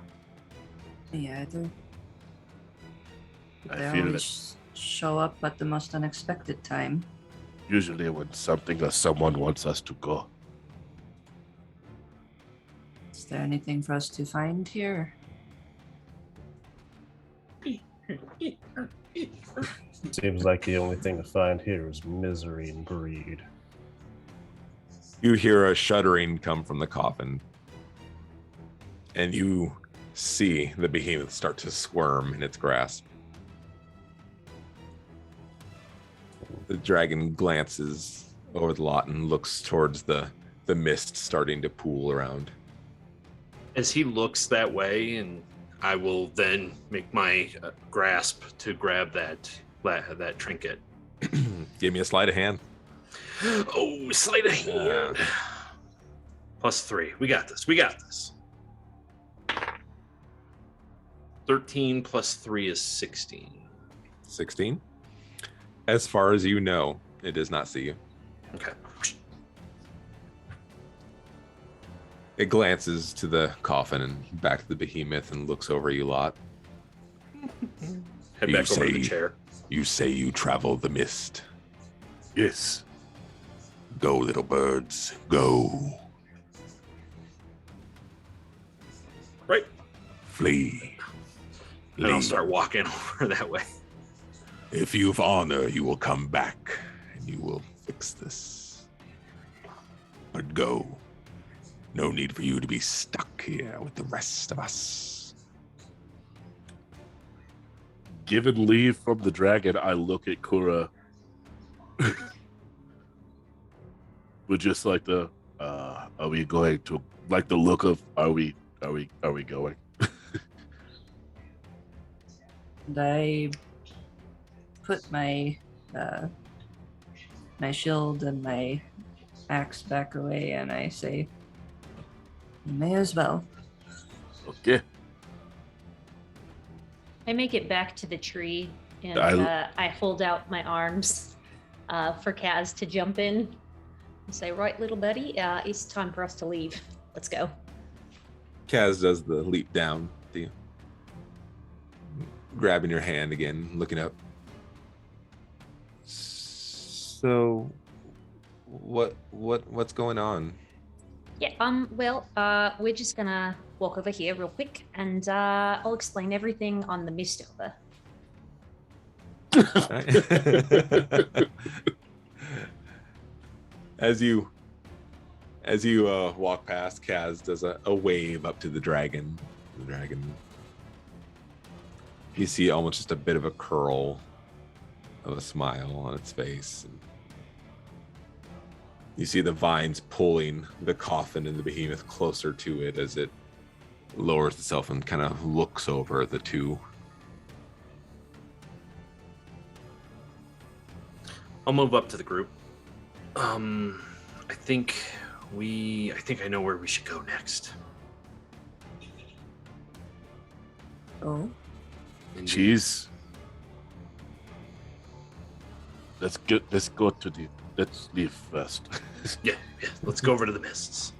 Yeah, I do. I They feel always show up at the most unexpected time. Usually when something or someone wants us to go. Is there anything for us to find here? Seems like the only thing to find here is misery and greed. You hear a shuddering come from the coffin, and you see the behemoth start to squirm in its grasp. The dragon glances over the lot and looks towards the mist starting to pool around. As he looks that way, and I will then make my grasp to grab that trinket. Give me a sleight of hand. Oh, sleight of hand. +3. We got this. 13 + 3 is 16. 16. As far as you know, it does not see you. Okay. It glances to the coffin and back to the behemoth and looks over you lot. Head You back over to the say- chair. You say you travel the mist. Yes. Go, little birds, go. Right. Flee. And I'll Leave. start walking over that way. If you've honor, you will come back and you will fix this. But go. No need for you to be stuck here with the rest of us. Given leave from the dragon, I look at Kura with just like the are we going to, like the look of are we going? And I put my my shield and my axe back away, and I say, "You may as well." Okay. I make it back to the tree and I- I hold out my arms for Kaz to jump in and say, right, little buddy, it's time for us to leave. Let's go. Kaz does the leap down to you, grabbing your hand again, looking up. So, what's going on? Yeah, well, we're just gonna walk over here real quick and I'll explain everything on the mist over. As you walk past, Kaz does a wave up to the dragon. The dragon. You see almost just a bit of a curl of a smile on its face. And you see the vines pulling the coffin and the behemoth closer to it as it lowers itself and kind of looks over the two. I'll move up to the group. I think I know where we should go next. Oh, Jeez. Let's leave first. Yeah, let's go over to the mists.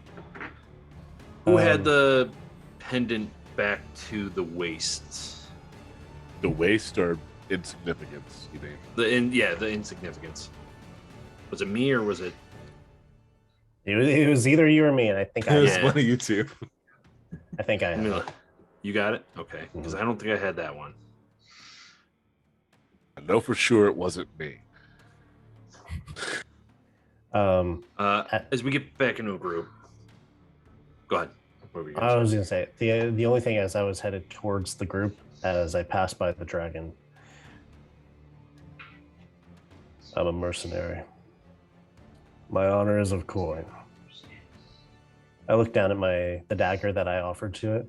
Who had the pendant back to the waist? The waste or insignificance, you mean? The insignificance. Was it me or was it? It was either you or me, and I think It was Yeah. one of you two. I think I have. You got it? Okay, because I don't think I had that one. I know for sure it wasn't me. As we get back into a group, go ahead. What were you I gonna was say? going to say, the only thing as I was headed towards the group, as I passed by the dragon, I'm a mercenary. My honor is of coin. I look down at the dagger that I offered to it.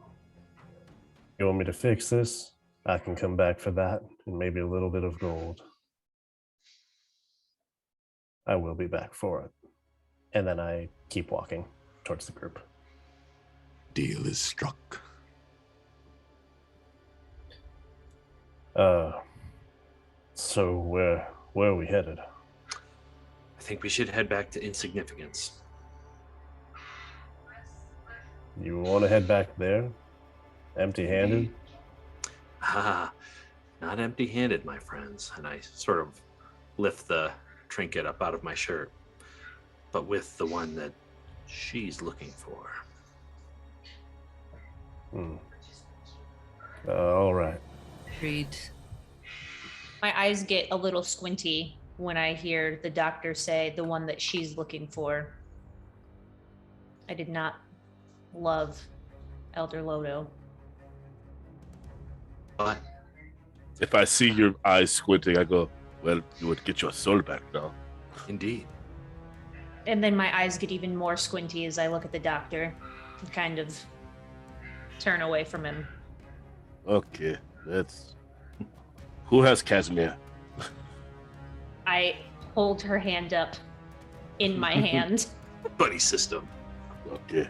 You want me to fix this? I can come back for that and maybe a little bit of gold. I will be back for it. And then I keep walking towards the group. Deal is struck. So where are we headed? I think we should head back to Insignificance. You want to head back there? Empty-handed? Not empty-handed, my friends. And I sort of lift the trinket up out of my shirt, but with the one that she's looking for. All right. Agreed. My eyes get a little squinty when I hear the doctor say the one that she's looking for. I did not love Elder Lodo. But If I see your eyes squinting, I go, well, you would get your soul back now. indeed. And then my eyes get even more squinty as I look at the doctor and kind of turn away from him. Okay, that's... Who has Casimir? I hold her hand up in my hand. Buddy system. Okay.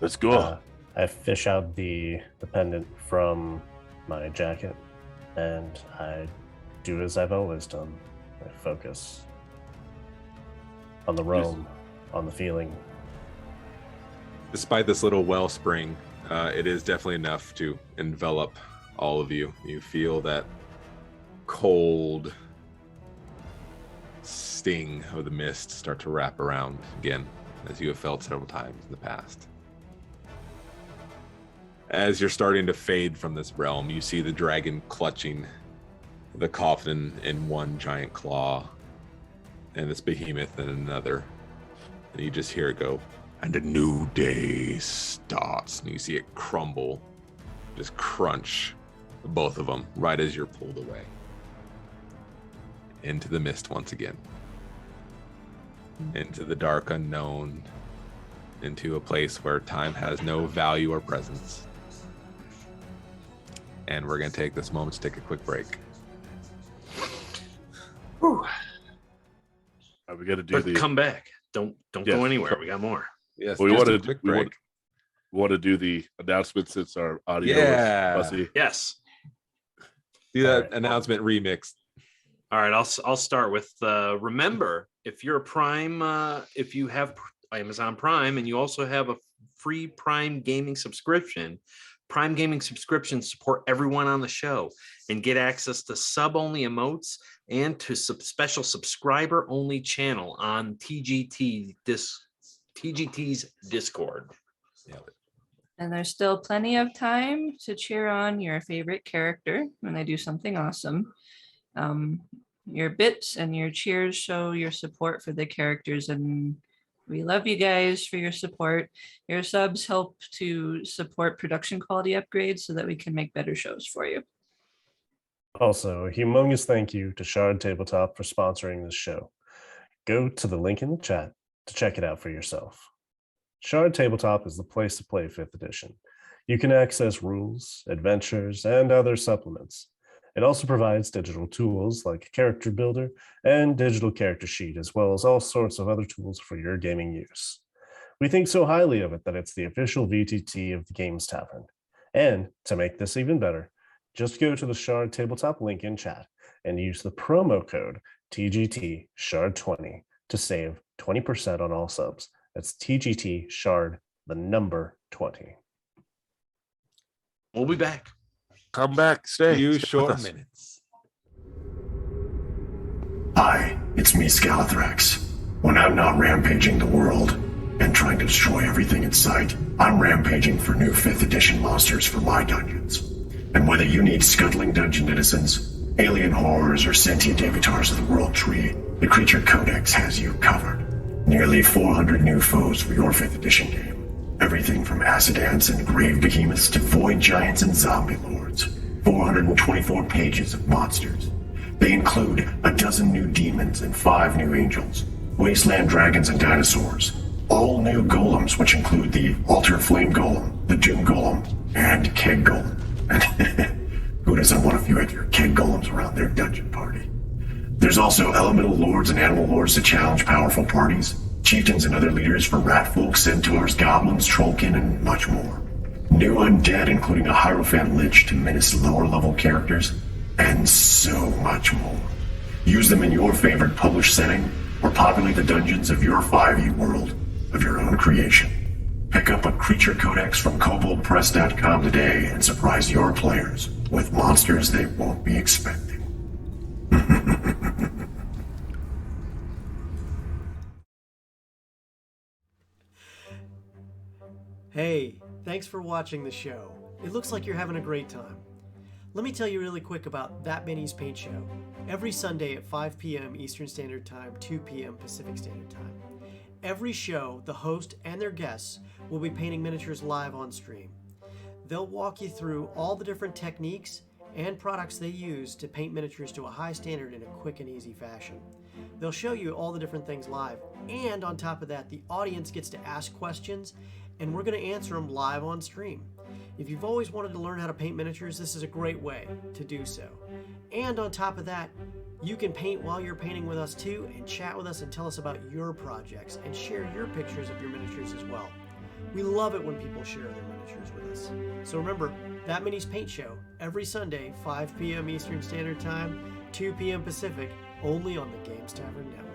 Let's go. I fish out the pendant from my jacket, and I do as I've always done. I focus on the realm, on the feeling. Despite this little wellspring, it is definitely enough to envelop all of you. You feel that cold sting of the mist start to wrap around again, as you have felt several times in the past. As you're starting to fade from this realm, you see the dragon clutching the coffin in one giant claw, and this behemoth in another. And you just hear it go, And a new day starts. and you see it crumble, just crunch both of them right as you're pulled away into the mist once again, into the dark unknown, into a place where time has no value or presence. And we're going to take this moment to take a quick break. Are we gonna do But the? come back. Don't Yes. go anywhere. We got more. Yes, We just wanna a do- quick we wanna- break. Want to do the announcement since our audio Yeah. is fuzzy? Yes. Do that Alright. announcement remix. All right. I'll start with remember, if you're a Prime, if you have Amazon Prime and you also have a free Prime gaming subscription, Prime gaming subscriptions support everyone on the show and get access to sub-only emotes and to special subscriber-only channel on TGT's Discord. And there's still plenty of time to cheer on your favorite character when they do something awesome. Your bits and your cheers show your support for the characters, and we love you guys for your support. Your subs help to support production quality upgrades so that we can make better shows for you. Also, a humongous thank you to Shard Tabletop for sponsoring this show. Go to the link in the chat to check it out for yourself. Shard Tabletop is the place to play 5th edition. You can access rules, adventures, and other supplements. It also provides digital tools like Character Builder and Digital Character Sheet, as well as all sorts of other tools for your gaming use. We think so highly of it that it's the official VTT of the Games Tavern. And to make this even better, just go to the Shard Tabletop link in chat and use the promo code TGT Shard 20 to save 20% on all subs. That's TGT Shard, the number 20. We'll be back. Come back, stay. Few Stay with short us. minutes. Hi, it's me, Scalathrax. When I'm not rampaging the world and trying to destroy everything in sight, I'm rampaging for new 5th edition monsters for my dungeons. And whether you need scuttling dungeon denizens, alien horrors, or sentient avatars of the World Tree, the Creature Codex has you covered. Nearly 400 new foes for your 5th edition game. Everything from acid ants and grave behemoths to void giants and zombie lords. 424 pages of monsters. They include a dozen new demons and 5 new angels, wasteland dragons and dinosaurs, all new golems, which include the Altar Flame Golem, the Doom Golem, and Keg Golem. And who doesn't want a few extra Keg Golems around their dungeon party? There's also elemental lords and animal lords to challenge powerful parties, chieftains and other leaders for ratfolk, centaurs, goblins, trollkin, and much more. New undead, including a Hierophant Lich to menace lower-level characters, and so much more. Use them in your favorite published setting, or populate the dungeons of your 5e world of your own creation. Pick up a Creature Codex from koboldpress.com today and surprise your players with monsters they won't be expecting. Hey, thanks for watching the show. It looks like you're having a great time. Let me tell you really quick about That Many's Paint Show. Every Sunday at 5 p.m. Eastern Standard Time, 2 p.m. Pacific Standard Time. Every show, the host and their guests will be painting miniatures live on stream. They'll walk you through all the different techniques and products they use to paint miniatures to a high standard in a quick and easy fashion. They'll show you all the different things live, and on top of that, the audience gets to ask questions, and we're going to answer them live on stream. If you've always wanted to learn how to paint miniatures, this is a great way to do so. And on top of that, you can paint while you're painting with us too, and chat with us and tell us about your projects and share your pictures of your miniatures as well. We love it when people share their miniatures with us. So remember, That Many's Paint Show, every Sunday, 5 p.m. Eastern Standard Time, 2 p.m. Pacific, only on the Games Tavern Network.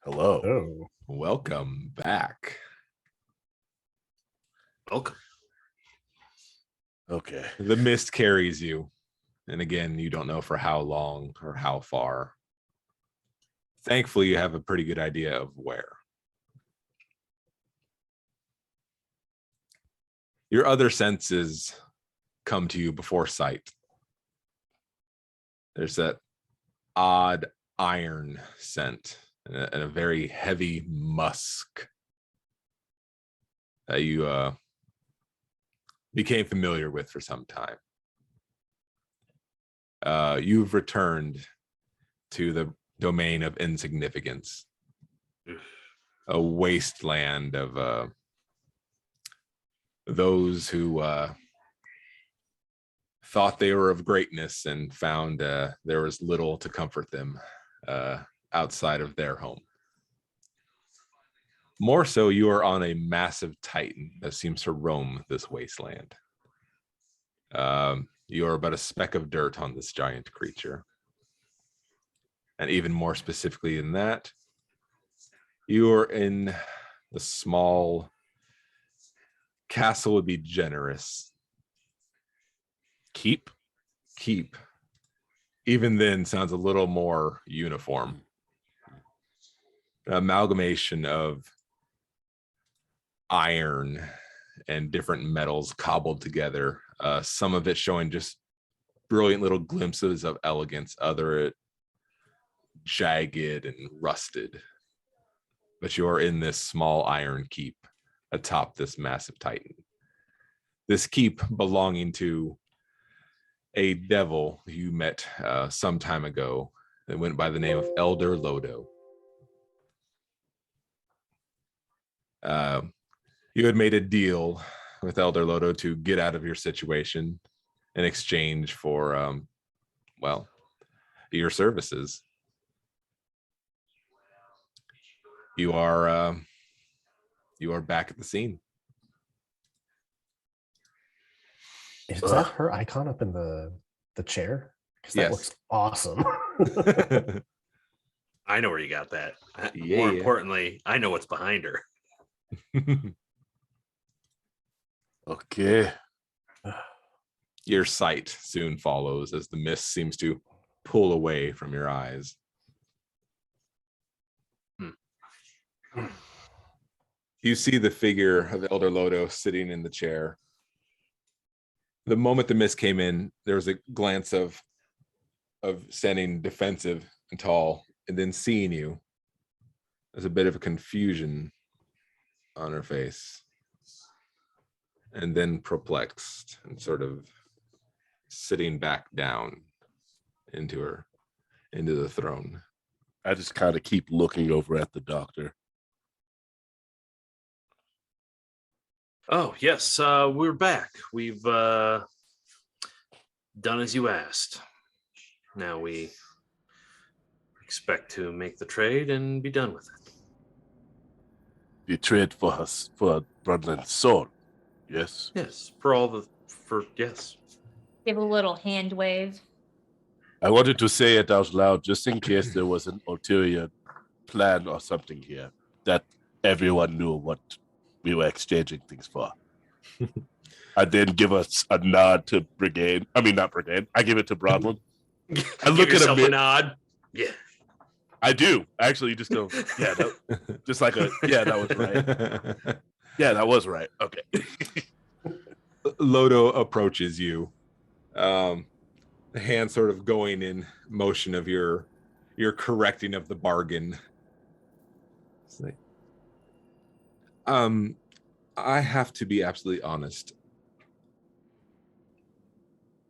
Hello. Oh, Welcome back. Welcome. Okay. The mist carries you. And again, you don't know for how long or how far. Thankfully, you have a pretty good idea of where. Your other senses come to you before sight. There's that odd iron scent and a very heavy musk that you became familiar with for some time. You've returned to the domain of insignificance, a wasteland of those who thought they were of greatness and found there was little to comfort them outside of their home. More so, you are on a massive titan that seems to roam this wasteland. You are but a speck of dirt on this giant creature. And even more specifically than that, you are in the small castle, would be generous. Keep. Even then sounds a little more uniform. An amalgamation of iron and different metals cobbled together. Some of it showing just brilliant little glimpses of elegance, other jagged and rusted. But you're in this small iron keep atop this massive titan. This keep belonging to a devil you met some time ago that went by the name of Elder Lodo. You had made a deal with Elder Lodo to get out of your situation in exchange for, your services. You are back at the scene. is that her icon up in the chair? Because that Yes. looks awesome. I know where you got that. Yeah. More importantly, I know what's behind her. Okay. Your sight soon follows as the mist seems to pull away from your eyes. You see the figure of Elder Lodo sitting in the chair. The moment the mist came in, there was a glance of standing defensive and tall, and then seeing you. There's a bit of a confusion on her face. And then perplexed and sort of sitting back down into the throne. I just kind of keep looking over at the doctor. Oh, yes, we're back. We've done as you asked. Now we expect to make the trade and be done with it. You trade for Brunlin's sword, yes? Yes, yes. Give a little hand wave. I wanted to say it out loud just in case there was an ulterior plan or something here that everyone knew what we were exchanging things for. I then give us a nod to Brigade. I mean, not Brigade. I give it to Bronwyn. I look at yourself him. a nod. Yeah. I do. Actually, you just go, yeah, just like that was right. Yeah, that was right. Okay. Lodo approaches you. The hand sort of going in motion of your correcting of the bargain. It's like, I have to be absolutely honest.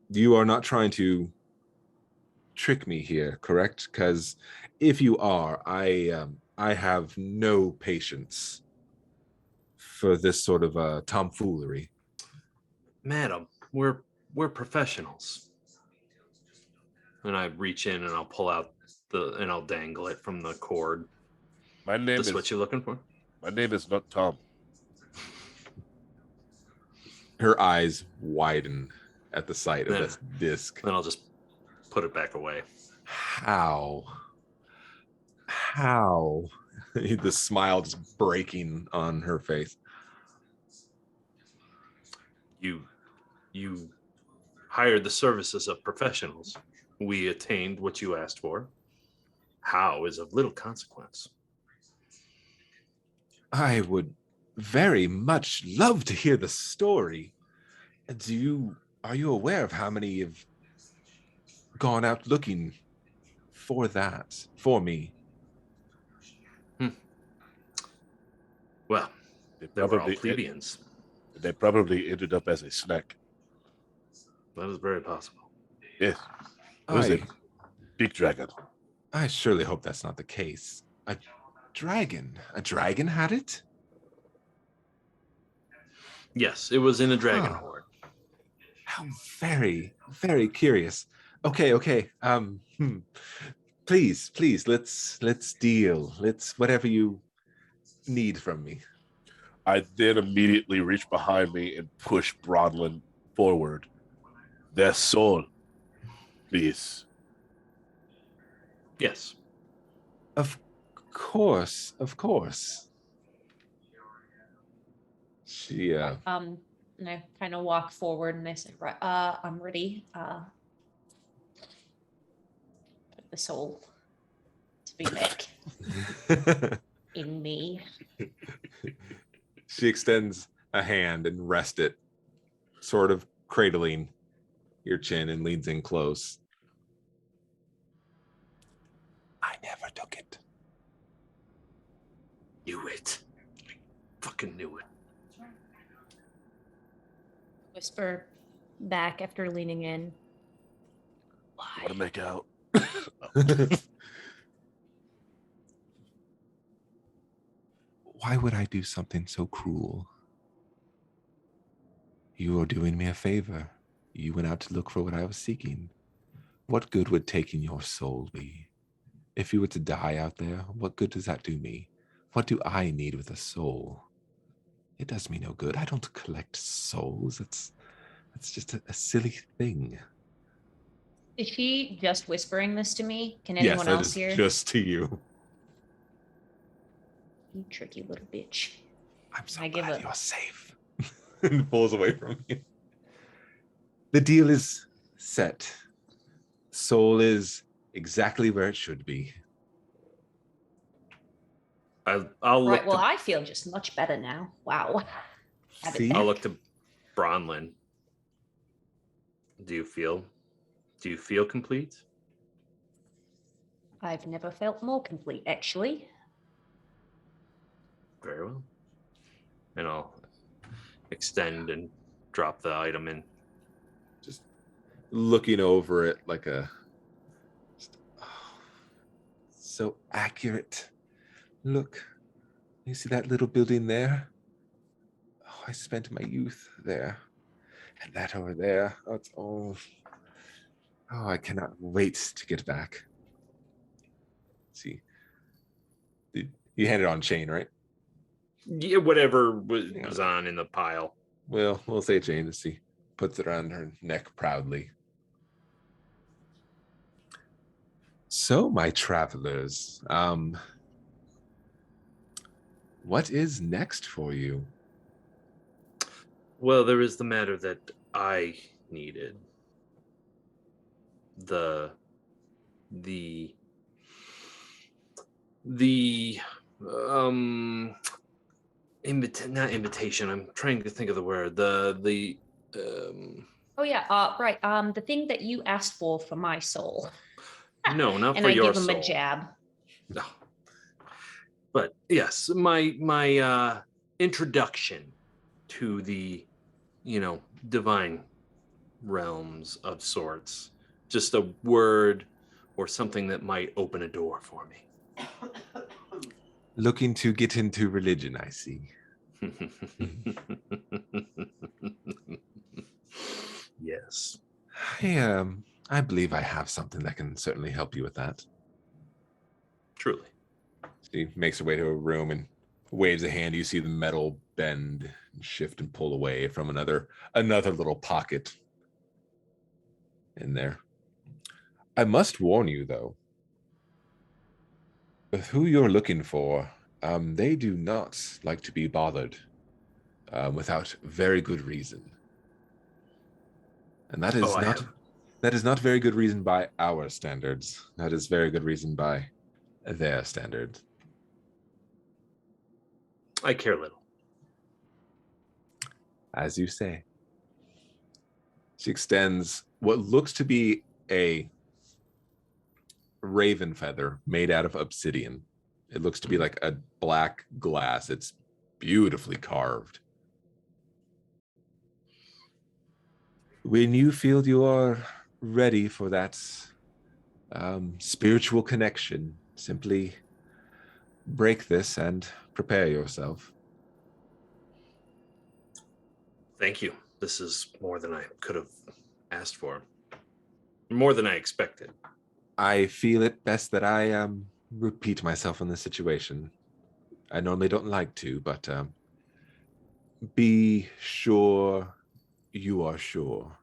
You are not trying to trick me here, correct? Because if you are, I have no patience for this sort of tomfoolery. Madam, we're professionals. And I reach in and I'll pull out and I'll dangle it from the cord. My name This is what you're looking for? My name is not Tom. Her eyes widen at the sight of this disc. Then I'll just put it back away. How The smile just breaking on her face. You hired the services of professionals. We attained what you asked for. How is of little consequence. I would very much love to hear the story. Are you aware of how many have gone out looking for that, for me? Well, They they were all probably, plebeians. they probably ended up as a snack. That is very possible. Yes. It was a big dragon. I surely hope that's not the case. A dragon had it? Yes, it was in a dragon Huh. horde. How very, very curious. Okay. Please, let's deal. Let's whatever you need from me. I then immediately reach behind me and push Bronlin forward. Their soul, please. Yes. Of course. She And I kind of walk forward and I say, right, I'm ready. Put the soul to be back in me. She extends a hand and rests it, sort of cradling your chin, and leans in close. I never took it. Knew it. Fucking knew it. Whisper back after leaning in. Want to make out? Why would I do something so cruel? You are doing me a favor. You went out to look for what I was seeking. What good would taking your soul be? If you were to die out there, what good does that do me? What do I need with a soul? It does me no good. I don't collect souls. It's just a silly thing. Is she just whispering this to me? Can Yes, anyone that else is hear? just to you. You tricky little bitch. I'm so I give glad up. you're safe. And pulls away from you. The deal is set. Soul is exactly where it should be. I'll look. Right. Well, I feel just much better now. Wow. Have it See? back. I'll look to Bronlin. Do you feel complete? I've never felt more complete, actually. Very well. And I'll extend and drop the item in. Just looking over it like so accurate. Look, you see that little building there? Oh, I spent my youth there. And that over there. Oh, I cannot wait to get back. Let's see. You had it on chain, right? Yeah, whatever was on in the pile. Well, we'll say chain. Let's see. Puts it around her neck proudly. So, my travelers, what is next for you? Well, there is the matter that I needed. The not invitation. I'm trying to think of the word. Oh yeah. Right. The thing that you asked for my soul. No, not And for I your give him soul. a jab. No. But yes, my introduction to the, divine realms of sorts. Just a word or something that might open a door for me. Looking to get into religion, I see. Yes. I believe I have something that can certainly help you with that. Truly. She makes her way to a room and waves a hand. You see the metal bend and shift and pull away from another little pocket in there. I must warn you, though, with who you're looking for They do not like to be bothered without very good reason. And that is Oh, I not have- that is not very good reason by our standards. That is very good reason by their standards. I care little. As you say. She extends what looks to be a raven feather made out of obsidian. It looks to be like a black glass. It's beautifully carved. When you feel you are ready for that spiritual connection, simply break this and prepare yourself. Thank you. This is more than I could have asked for. More than I expected. I feel it best that I repeat myself in this situation. I normally don't like to, but be sure you are sure.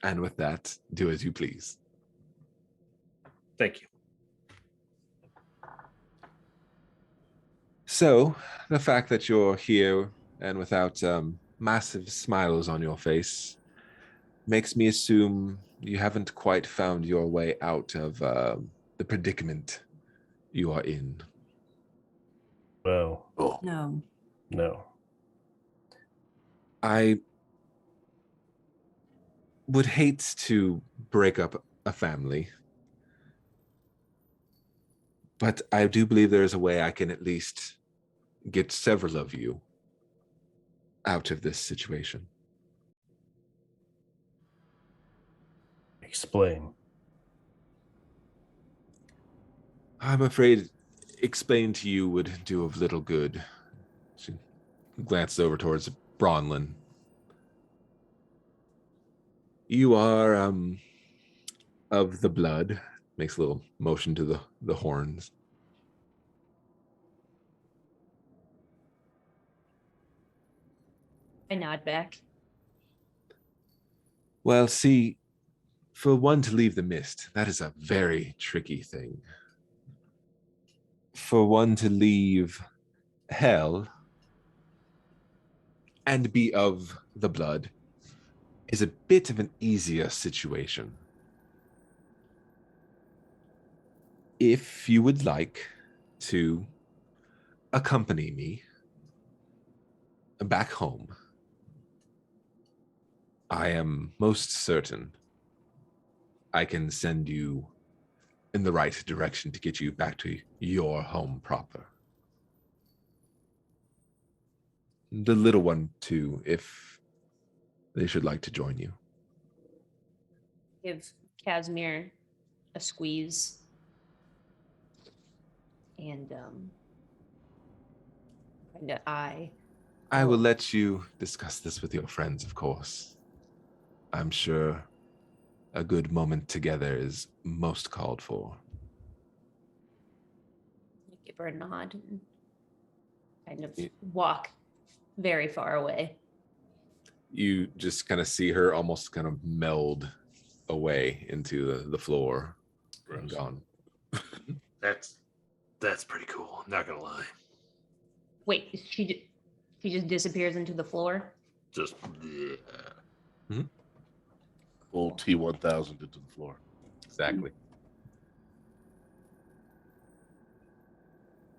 And with that, do as you please. Thank you. So, the fact that you're here and without massive smiles on your face makes me assume you haven't quite found your way out of the predicament you are in. Well, Oh, No. no. I would hate to break up a family, but I do believe there's a way I can at least get several of you out of this situation. Explain. I'm afraid explaining to you would do of little good. She glanced over towards Bronlin. You are of the blood. Makes a little motion to the horns. I nod back. Well, see, for one to leave the mist, that is a very tricky thing. For one to leave hell and be of the blood is a bit of an easier situation. If you would like to accompany me back home, I am most certain I can send you in the right direction to get you back to your home proper. The little one, too, if they should like to join you. Give Casimir a squeeze. And kind of eye. I will let you discuss this with your friends, of course. I'm sure a good moment together is most called for. Give her a nod and kind of walk very far away. You just kind of see her almost kind of meld away into the floor and gone. That's pretty cool. I'm not gonna lie. Wait, she just disappears into the floor? Just full T1000 into the floor. Exactly.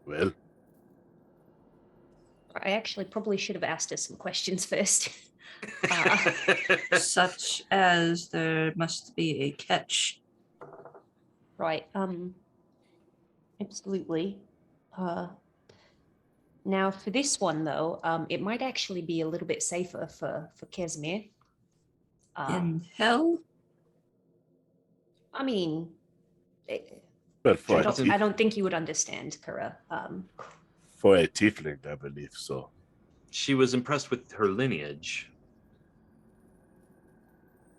Well, I actually probably should have asked us some questions first. Such as there must be a catch. Right. Absolutely. Now for this one though, it might actually be a little bit safer for Casimir. In hell? I mean, but for I don't think you would understand, Kara. for a tiefling, I believe so. She was impressed with her lineage.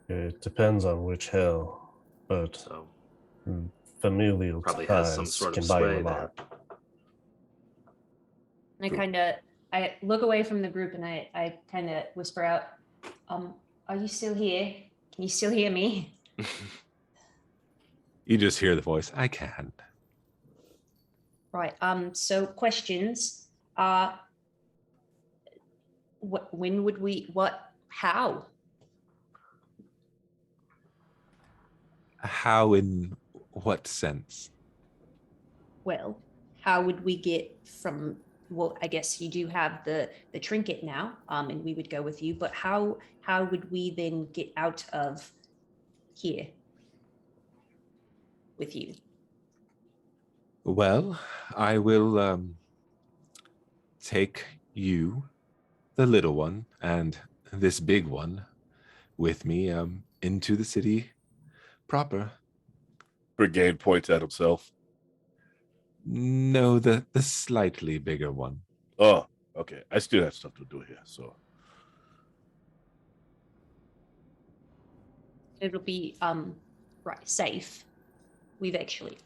It depends on which hell, but So familial probably has ties some sort can of buy you sway a lot. I look away from the group and I kind of whisper out, are you still here? Can you still hear me? You just hear the voice, I can. Right. So questions. When would we? What? How? How, in what sense? Well, how would we get from? Well, I guess you do have the trinket now, and we would go with you. But how would we then get out of here with you? Well, I will take you, the little one, and this big one with me into the city proper. Brigade points at himself. No, the slightly bigger one. Oh, okay. I still have stuff to do here, so. It'll be right, safe. We've actually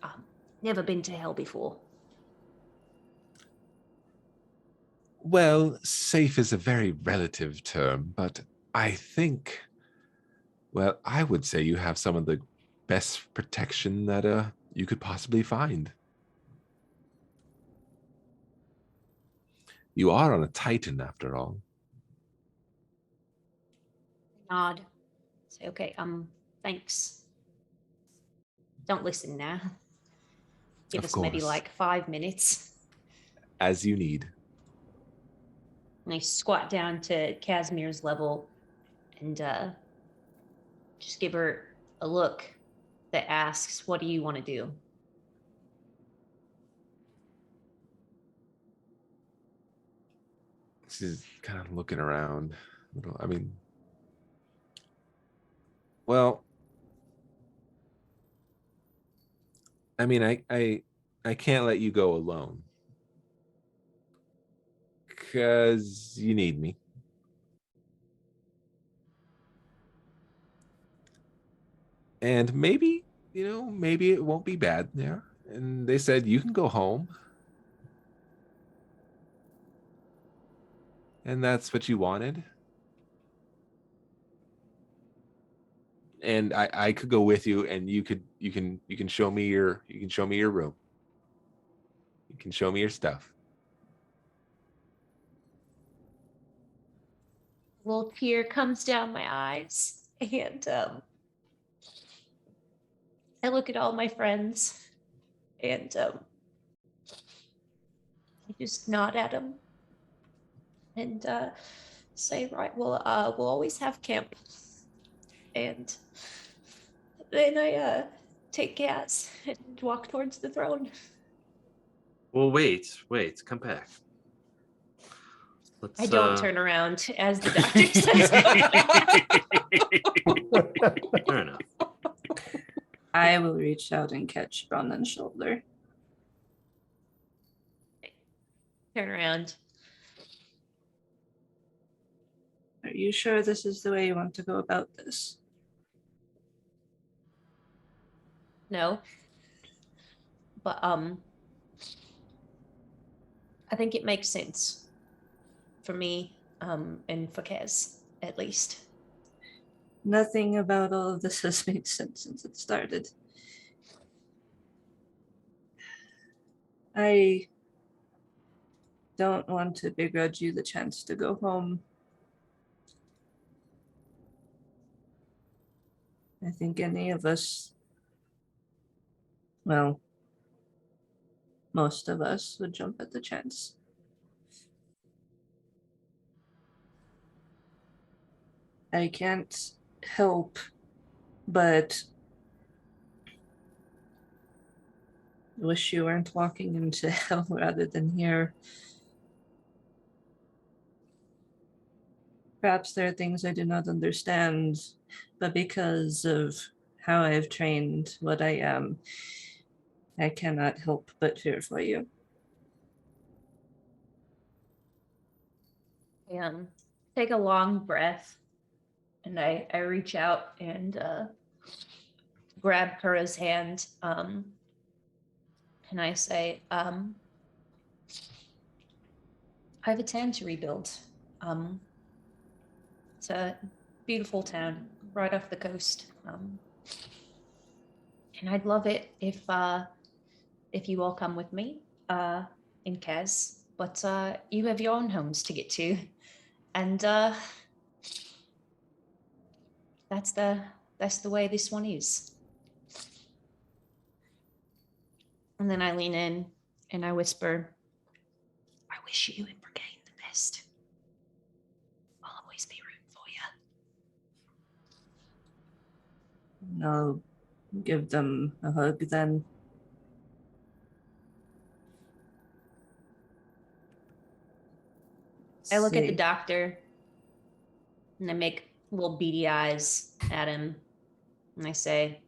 never been to hell before. Well, safe is a very relative term, but I think, well, I would say you have some of the best protection that you could possibly find. You are on a Titan, after all. Nod. Say, okay, thanks. Don't listen now. Give Of us maybe course. like 5 minutes. As you need. And I squat down to Casimir's level and just give her a look that asks, what do you want to do? She's kind of looking around. I mean, well, I can't let you go alone. Because you need me. And maybe, maybe it won't be bad there. And they said, you can go home. And that's what you wanted. And I could go with you, and you can show me your room. You can show me your stuff. A little tear comes down my eyes, and I look at all my friends, and I just nod at them, and say, right, well, we'll always have camp. And then I take Gaz and walk towards the throne. Well, wait, come back. I don't turn around as the doctor says. Fair enough. I will reach out and catch Bronwyn's shoulder. Turn around. Are you sure this is the way you want to go about this? No. But I think it makes sense for me and for Kez, at least. Nothing about all of this has made sense since it started. I don't want to begrudge you the chance to go home. I think any of us, well, most of us would jump at the chance. I can't help but wish you weren't walking into hell rather than here. Perhaps there are things I do not understand, but because of how I've trained what I am, I cannot help but fear for you. I take a long breath, and I reach out and grab Kura's hand, and I say, I have a town to rebuild. It's a beautiful town right off the coast, and I'd love it if you all come with me. in Kaz, but you have your own homes to get to, and that's the way this one is. And then I lean in and I whisper, I wish you and Brigade the best. I'll always be rooting for you. I'll give them a hug then. I look at the See. doctor and I make little beady eyes at him and I say,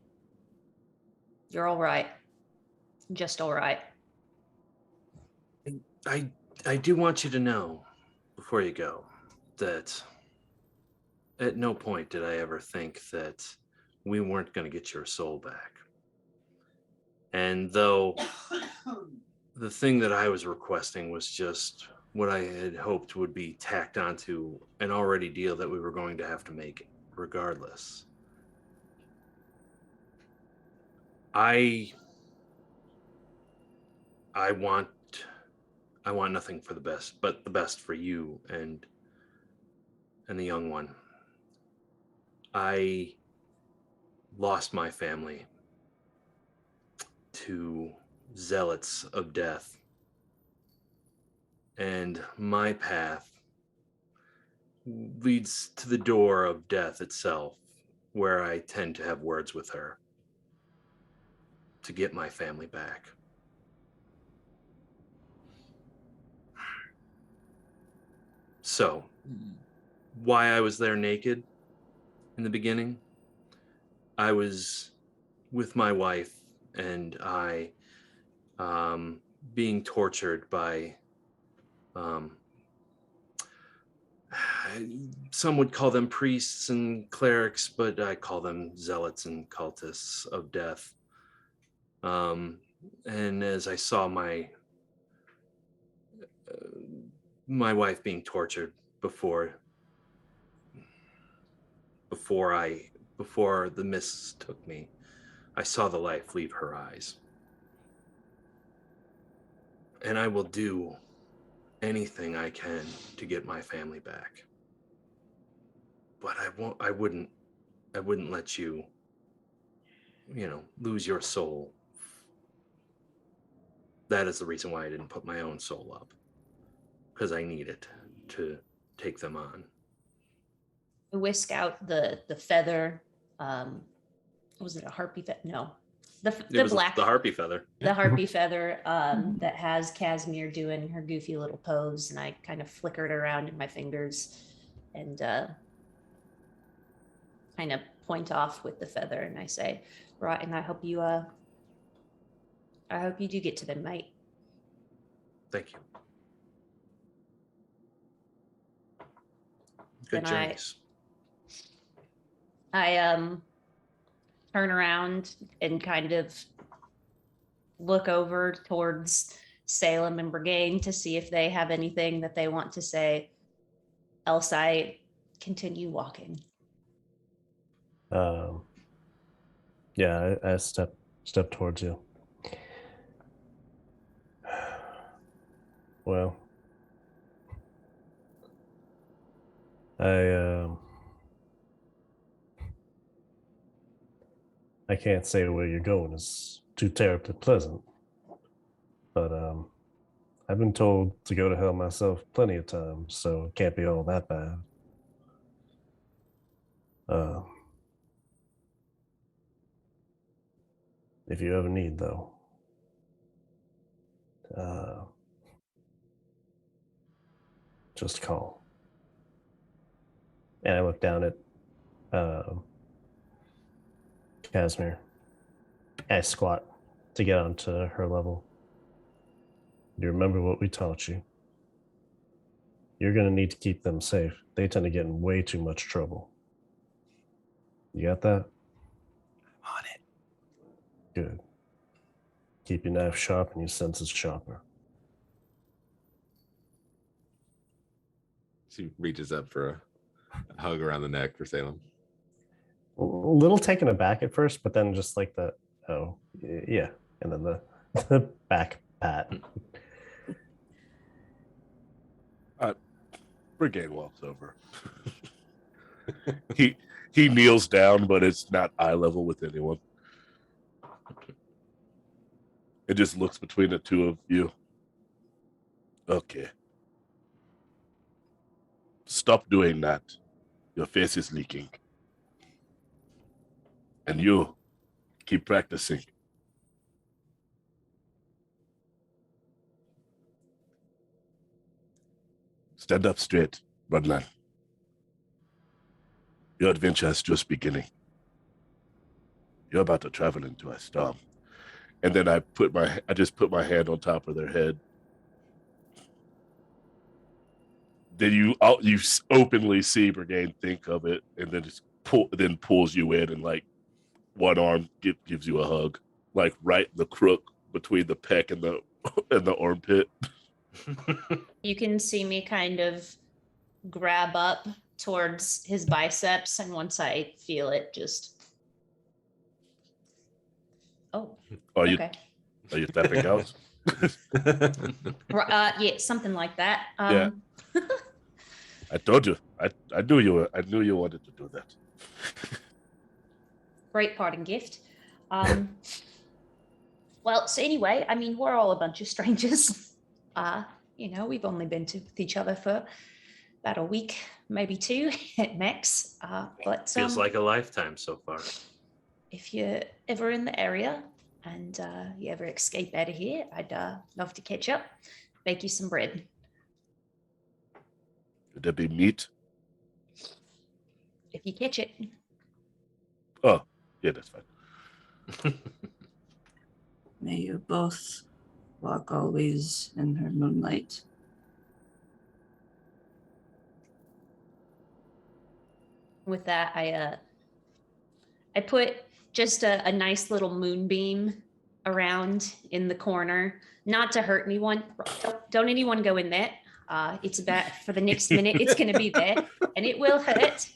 you're all right. Just all right. I do want you to know before you go that at no point did I ever think that we weren't going to get your soul back. And though the thing that I was requesting was just what I had hoped would be tacked onto an already deal that we were going to have to make regardless. I want nothing for the best, but the best for you and the young one. I lost my family to zealots of death, and my path leads to the door of death itself, where I tend to have words with her to get my family back. So, why I was there naked in the beginning, I was with my wife and I being tortured by some would call them priests and clerics, but I call them zealots and cultists of death. And as I saw my wife being tortured before the mists took me, I saw the life leave her eyes. And I will do anything I can to get my family back. But I wouldn't let you, lose your soul. That is the reason why I didn't put my own soul up. Because I need it to take them on. I whisk out the feather. Was it a harpy feather? No. The harpy feather. The harpy feather that has Casimir doing her goofy little pose, and I kind of flicker it around in my fingers and kind of point off with the feather, and I say, right, and I hope you do get to them, mate. Thank you. Good journeys. I turn around and kind of look over towards Salem and Brigade to see if they have anything that they want to say. Else I continue walking. Yeah, I step towards you. Well, I can't say where you're going is too terribly pleasant, but I've been told to go to hell myself plenty of times, so it can't be all that bad. If you ever need, though, just call. And I look down at Casimir. I squat to get onto her level. You remember what we taught you. You're going to need to keep them safe. They tend to get in way too much trouble. You got that? I'm on it. Good. Keep your knife sharp and your senses sharper. She reaches up for a hug around the neck for Salem. A little taken aback at first, but then just like the, oh, yeah. And then the back pat. Brigade walks over. he kneels down, but it's not eye level with anyone. It just looks between the two of you. Okay. Stop doing that. Your face is leaking. And you keep practicing. Stand up straight, Rodland. Your adventure is just beginning. You're about to travel into a storm. And then I just put my hand on top of their head. Then you openly see Brigade think of it, and then pulls you in, and like one arm gives you a hug, like right in the crook between the pec and the armpit. You can see me kind of grab up towards his biceps, and once I feel it, just Are you okay. tapping out? Yeah, something like that. Yeah. I told you. I knew you wanted to do that. Great parting gift. Well, so anyway, I mean, we're all a bunch of strangers. We've only been with each other for about a week, maybe two at max. But Feels like a lifetime so far. if you're ever in the area and you ever escape out of here, I'd love to catch up, bake you some bread. Could there be meat? If you catch it. Oh, yeah, that's fine. May you both walk always in her moonlight. With that, I put just a nice little moonbeam around in the corner, not to hurt anyone. Don't anyone go in there. It's about for the next minute. It's going to be there, and it will hurt.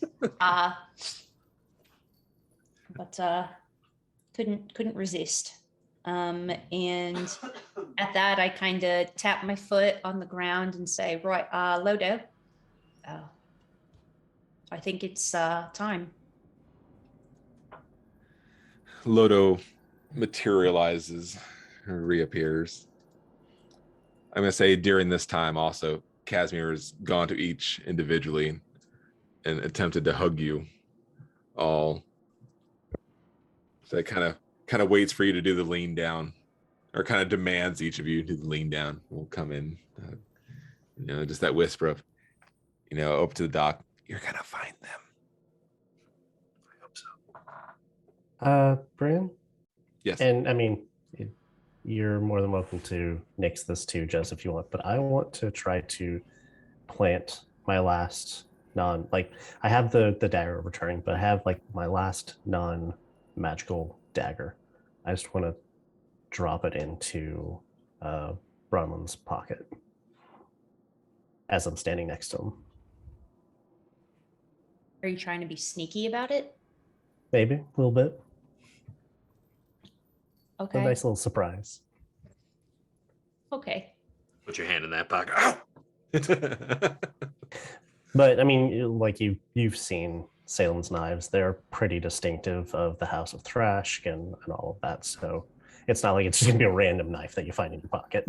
But couldn't resist. And at that, I kind of tap my foot on the ground and say, "Right, Lodo, I think it's time." Lodo materializes, reappears. I'm going to say during this time also, Casimir has gone to each individually and attempted to hug you all. So it kind of waits for you to do the lean down, or kind of demands each of you do the lean down. We'll come in, just that whisper of, up to the dock. You're going to find them. I hope so. Bran? Yes. And I mean, you're more than welcome to nix this too, Jess, if you want, but I want to try to plant my last I have the dagger returning, but I have like my last non-magical dagger. I just want to drop it into Bronwyn's pocket as I'm standing next to him. Are you trying to be sneaky about it? Maybe a little bit. Okay. A nice little surprise. Okay. Put your hand in that pocket. Ow! But I mean, like you've seen Salem's knives. They're pretty distinctive of the House of Thrashk and all of that. So it's not like it's just gonna be a random knife that you find in your pocket.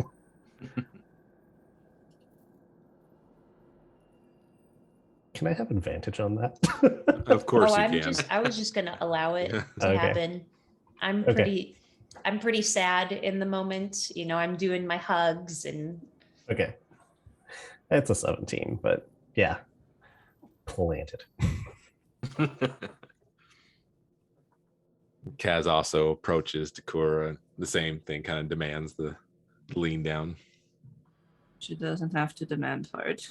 Can I have advantage on that? Of course you I can. was just gonna allow it to Okay. happen. I'm pretty sad in the moment. I'm doing my hugs and Okay. It's a 17, but yeah. Planted. Kaz also approaches Takura. The same thing, kind of demands the lean down. She doesn't have to demand hard.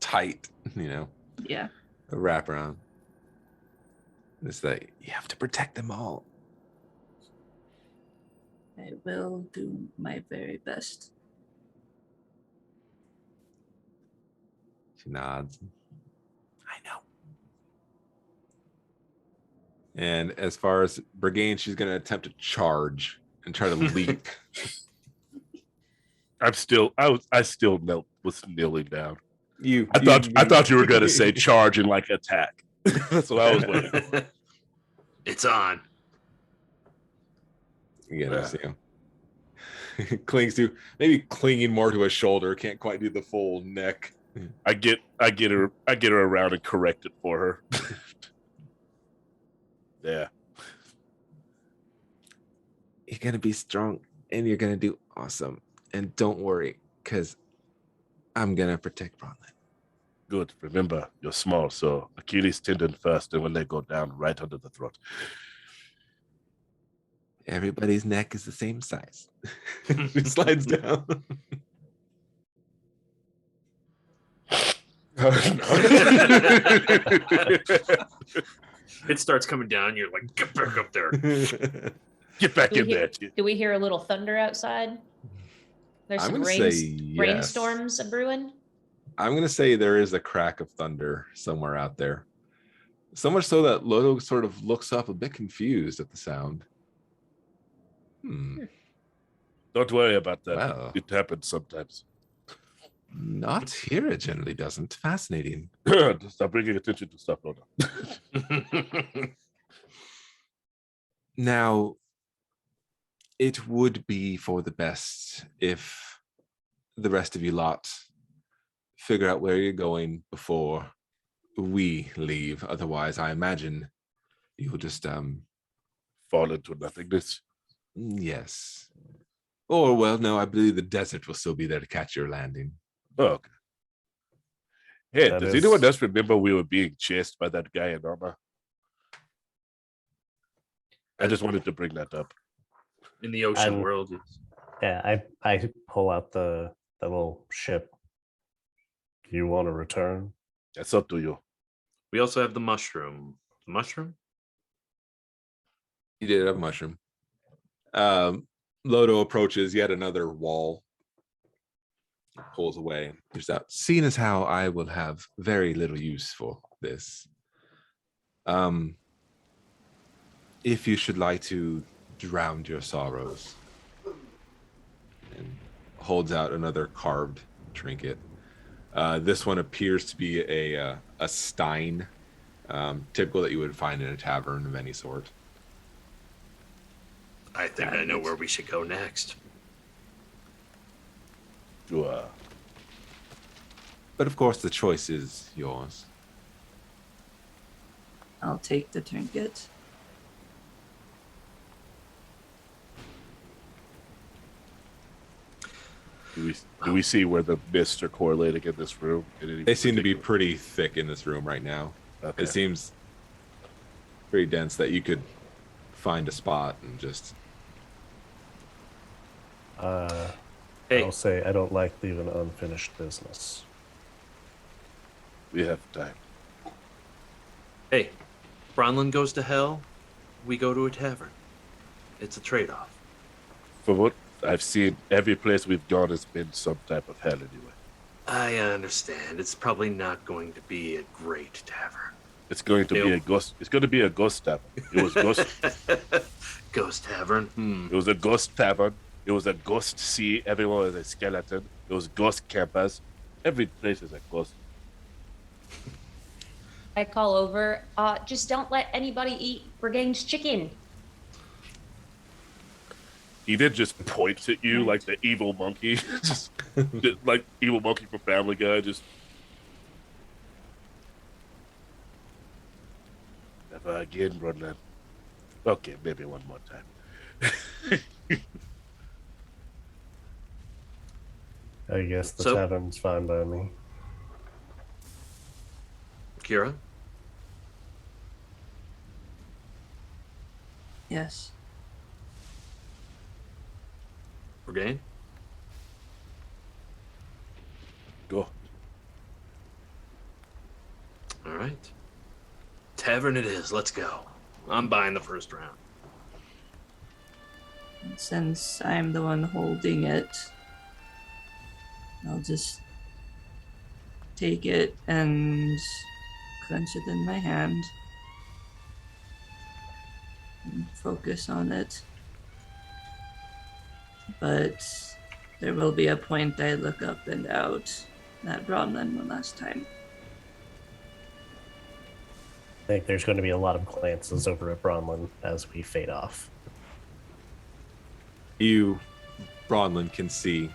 Tight, Yeah. a wrap around. It's like, you have to protect them all. I will do my very best. She nods. I know. And as far as Brigade, she's going to attempt to charge and try to leap. I still was kneeling down. I I thought you were gonna say charge and like attack. That's what I was waiting for. It's on. Yeah, you see him. Clings to, maybe clinging more to his shoulder, can't quite do the full neck. I get her around and correct it for her. Yeah. You're gonna be strong and you're gonna do awesome. And don't worry, because I'm gonna protect Bronlin. Good. Remember, you're small, so Achilles tendon first, and when they go down, right under the throat. Everybody's neck is the same size. He slides down. It starts coming down. You're like, get back up there. Get back Do in we there. Do we hear a little thunder outside? There's I'm some gonna say yes. rainstorms brewing. I'm going to say there is a crack of thunder somewhere out there. So much so that Lodo sort of looks up a bit confused at the sound. Don't worry about that. Wow. It happens sometimes. Not here, it generally doesn't. Fascinating. Stop bringing attention to stuff, Loda. Now, it would be for the best if the rest of you lot figure out where you're going before we leave. Otherwise, I imagine you'll just fall into nothingness. Yes. Or well, no, I believe the desert will still be there to catch your landing. Oh, okay. Hey, That does is- anyone else remember we were being chased by that guy in armor? I just wanted to bring that up. In the ocean I'm- world. Yeah, I pull out the little ship. Do you want to return? That's up to you. We also have the mushroom. The mushroom? You did have a mushroom. Lodo approaches yet another wall. Pulls away. Here's out. Seeing as how I will have very little use for this. If you should like to drown your sorrows. And holds out another carved trinket. This one appears to be a stein, typical that you would find in a tavern of any sort. I think I know where we should go next. To, But of course, the choice is yours. I'll take the trinket. do we see where the mists are correlating in this room? They seem to be pretty thick in this room right now. Okay. It seems pretty dense that you could find a spot and just. Hey, I'll say I don't like leaving unfinished business. We have time. hey, Bronlin goes to hell. We go to a tavern. It's a trade-off. For what I've seen, every place we've gone has been some type of hell anyway. I understand. It's probably not going to be a great tavern. It's going to be a ghost. It's going to be a ghost tavern. It was ghost. Ghost tavern. It was a ghost tavern. It was a ghost sea. Everyone was a skeleton. It was ghost campers. Every place is a ghost. I call over. Just don't let anybody eat Brigane's chicken. He did just point at you like the evil monkey, just like evil monkey from Family Guy. Just never again, Rodland. Okay, maybe one more time. I guess the So- tavern's fine by me. Kira? Yes. Brigade? Go. All right. Tavern it is. Let's go. I'm buying the first round. Since I'm the one holding it, I'll just take it and clench it in my hand and focus on it. but there will be a point I look up and out at Bronlin one last time. I think there's going to be a lot of glances over at Bronlin as we fade off. You, Bronlin, can see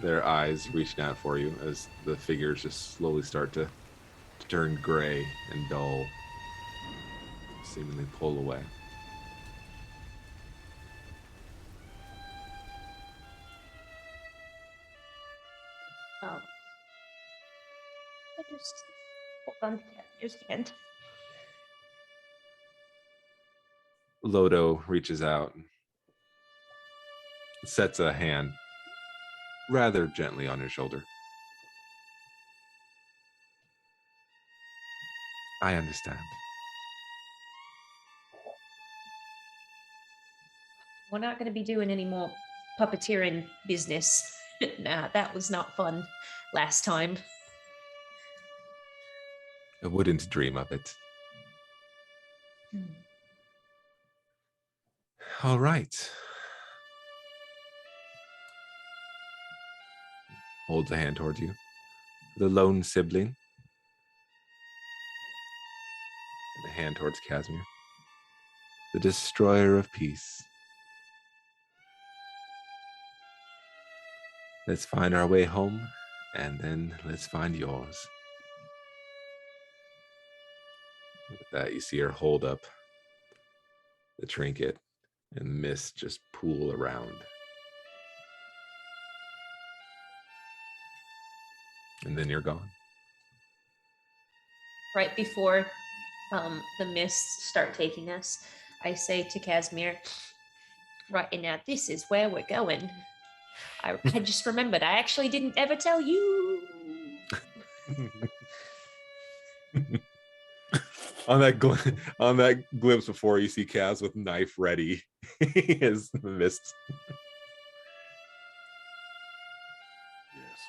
their eyes reaching out for you as the figures just slowly start to turn gray and dull, seemingly pull away. I just hold on to Casmier's hand. Lodo reaches out and sets a hand rather gently on your shoulder. I understand. We're not going to be doing any more puppeteering business. Nah, that was not fun last time. I wouldn't dream of it. All right. Holds a hand towards you. The lone sibling. And a hand towards Casimir. The destroyer of peace. Let's find our way home, and then let's find yours. With that, you see her hold up the trinket, and mist just pool around. And then you're gone. Right before the mists start taking us, I say to Casimir, right now, this is where we're going. I just remembered, I actually didn't ever tell you. On that glimpse before, you see Kaz with knife ready as the mist. Yes.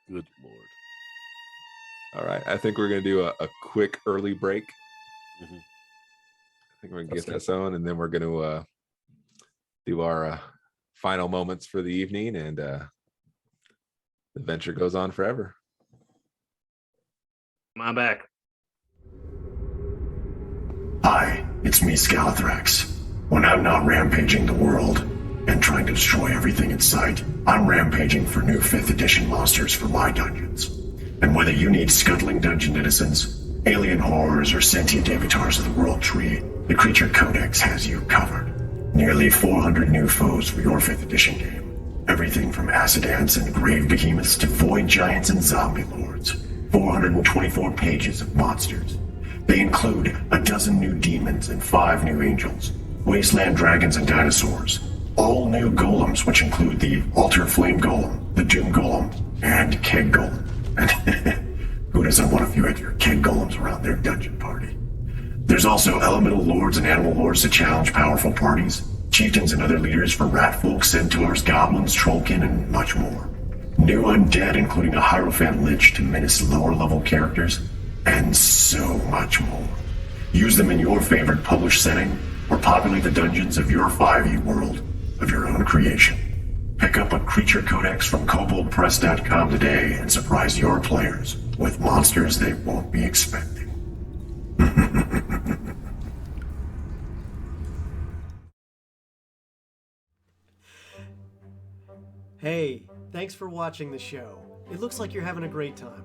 Good Lord. All right, I think we're going to do a quick early break. Mhm. I think we're going to get that on, and then we're going to do our final moments for the evening, and the adventure goes on forever. My back. Hi, it's me, Scalathrax. When I'm not rampaging the world and trying to destroy everything in sight, I'm rampaging for new 5th edition monsters for my dungeons. And whether you need scuttling dungeon denizens, alien horrors, or sentient avatars of the World Tree, the Creature Codex has you covered. Nearly 400 new foes for your 5th edition game. Everything from acid ants and grave behemoths to void giants and zombie lords. 424 pages of monsters. They include a dozen new demons and 5 new angels, wasteland dragons and dinosaurs, all new golems, which include the Altar Flame Golem, the Doom Golem, and Keg Golem. And who doesn't want a few extra Keg Golems around their dungeon party? There's also elemental lords and animal lords to challenge powerful parties, chieftains and other leaders for ratfolk, centaurs, goblins, trollkin, and much more. New undead, including a Hierophant Lich to menace lower-level characters, and so much more. Use them in your favorite published setting, or populate the dungeons of your 5e world of your own creation. Pick up a Creature Codex from koboldpress.com today and surprise your players with monsters they won't be expecting. Hey, thanks for watching the show. It looks like you're having a great time.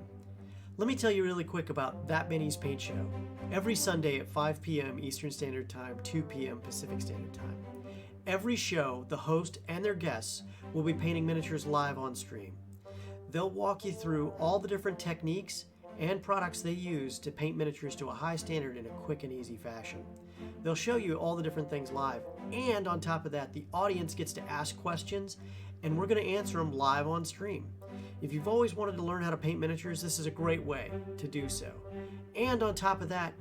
Let me tell you really quick about That Benny's Paint Show. Every Sunday at 5 p.m. Eastern Standard Time, 2 p.m. Pacific Standard Time. Every show, the host and their guests will be painting miniatures live on stream. They'll walk you through all the different techniques and products they use to paint miniatures to a high standard in a quick and easy fashion. They'll show you all the different things live, and on top of that, the audience gets to ask questions, and we're going to answer them live on stream. If you've always wanted to learn how to paint miniatures, this is a great way to do so. And on top of that,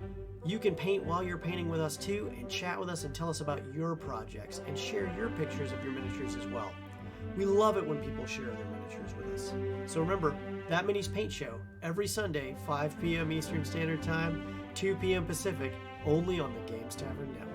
you can paint while you're painting with us too, and chat with us and tell us about your projects, and share your pictures of your miniatures as well. We love it when people share their miniatures with us. So remember, That Mini's Paint Show, every Sunday, 5 p.m. Eastern Standard Time, 2 p.m. Pacific, only on the Games Tavern Network.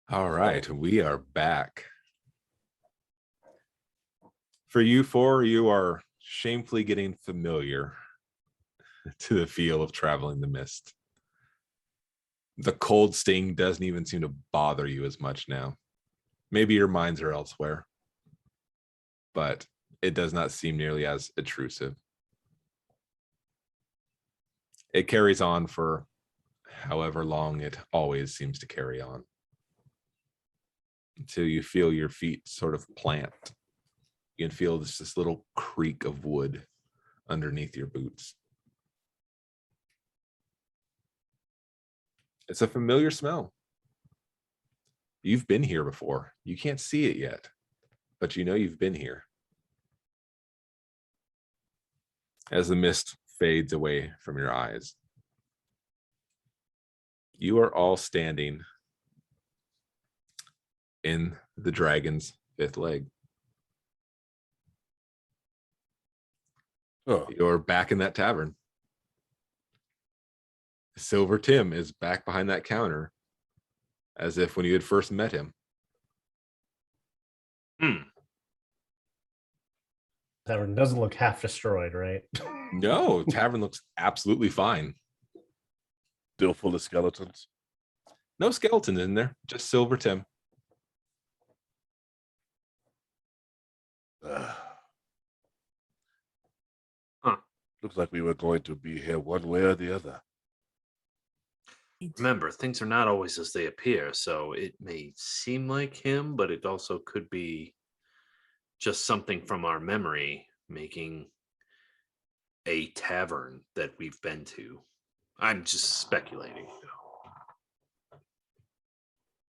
All right, we are back. For you four, you are shamefully getting familiar to the feel of traveling the mist. The cold sting doesn't even seem to bother you as much now. Maybe your minds are elsewhere, but it does not seem nearly as intrusive. It carries on for however long it always seems to carry on, until you feel your feet sort of plant. You can feel this little creak of wood underneath your boots. It's a familiar smell. You've been here before. You can't see it yet, but you know you've been here. As the mist fades away from your eyes, you are all standing in the dragon's fifth leg. Oh, You're back in that tavern. Silver Tim is back behind that counter, as if when you had first met him. Tavern doesn't look half destroyed, right? No, tavern looks absolutely fine. still full of skeletons. No skeletons in there, just Silver Tim. Looks like we were going to be here one way or the other. Remember, things are not always as they appear, so it may seem like him, but it also could be just something from our memory making a tavern that we've been to. I'm just speculating.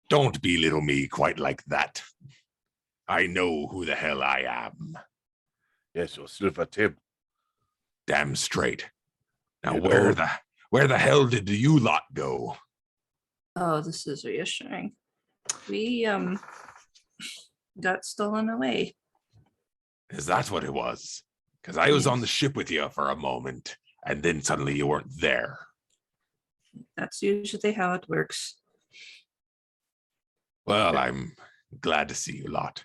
Don't belittle me quite like that. I know who the hell I am. Yes, you're Silver Tim. Damn straight. Now You where know- the hell did you lot go? Oh, this is reassuring. We got stolen away. Is that what it was? Because I was on the ship with you for a moment, and then suddenly you weren't there. That's usually how it works. Well, I'm glad to see you lot.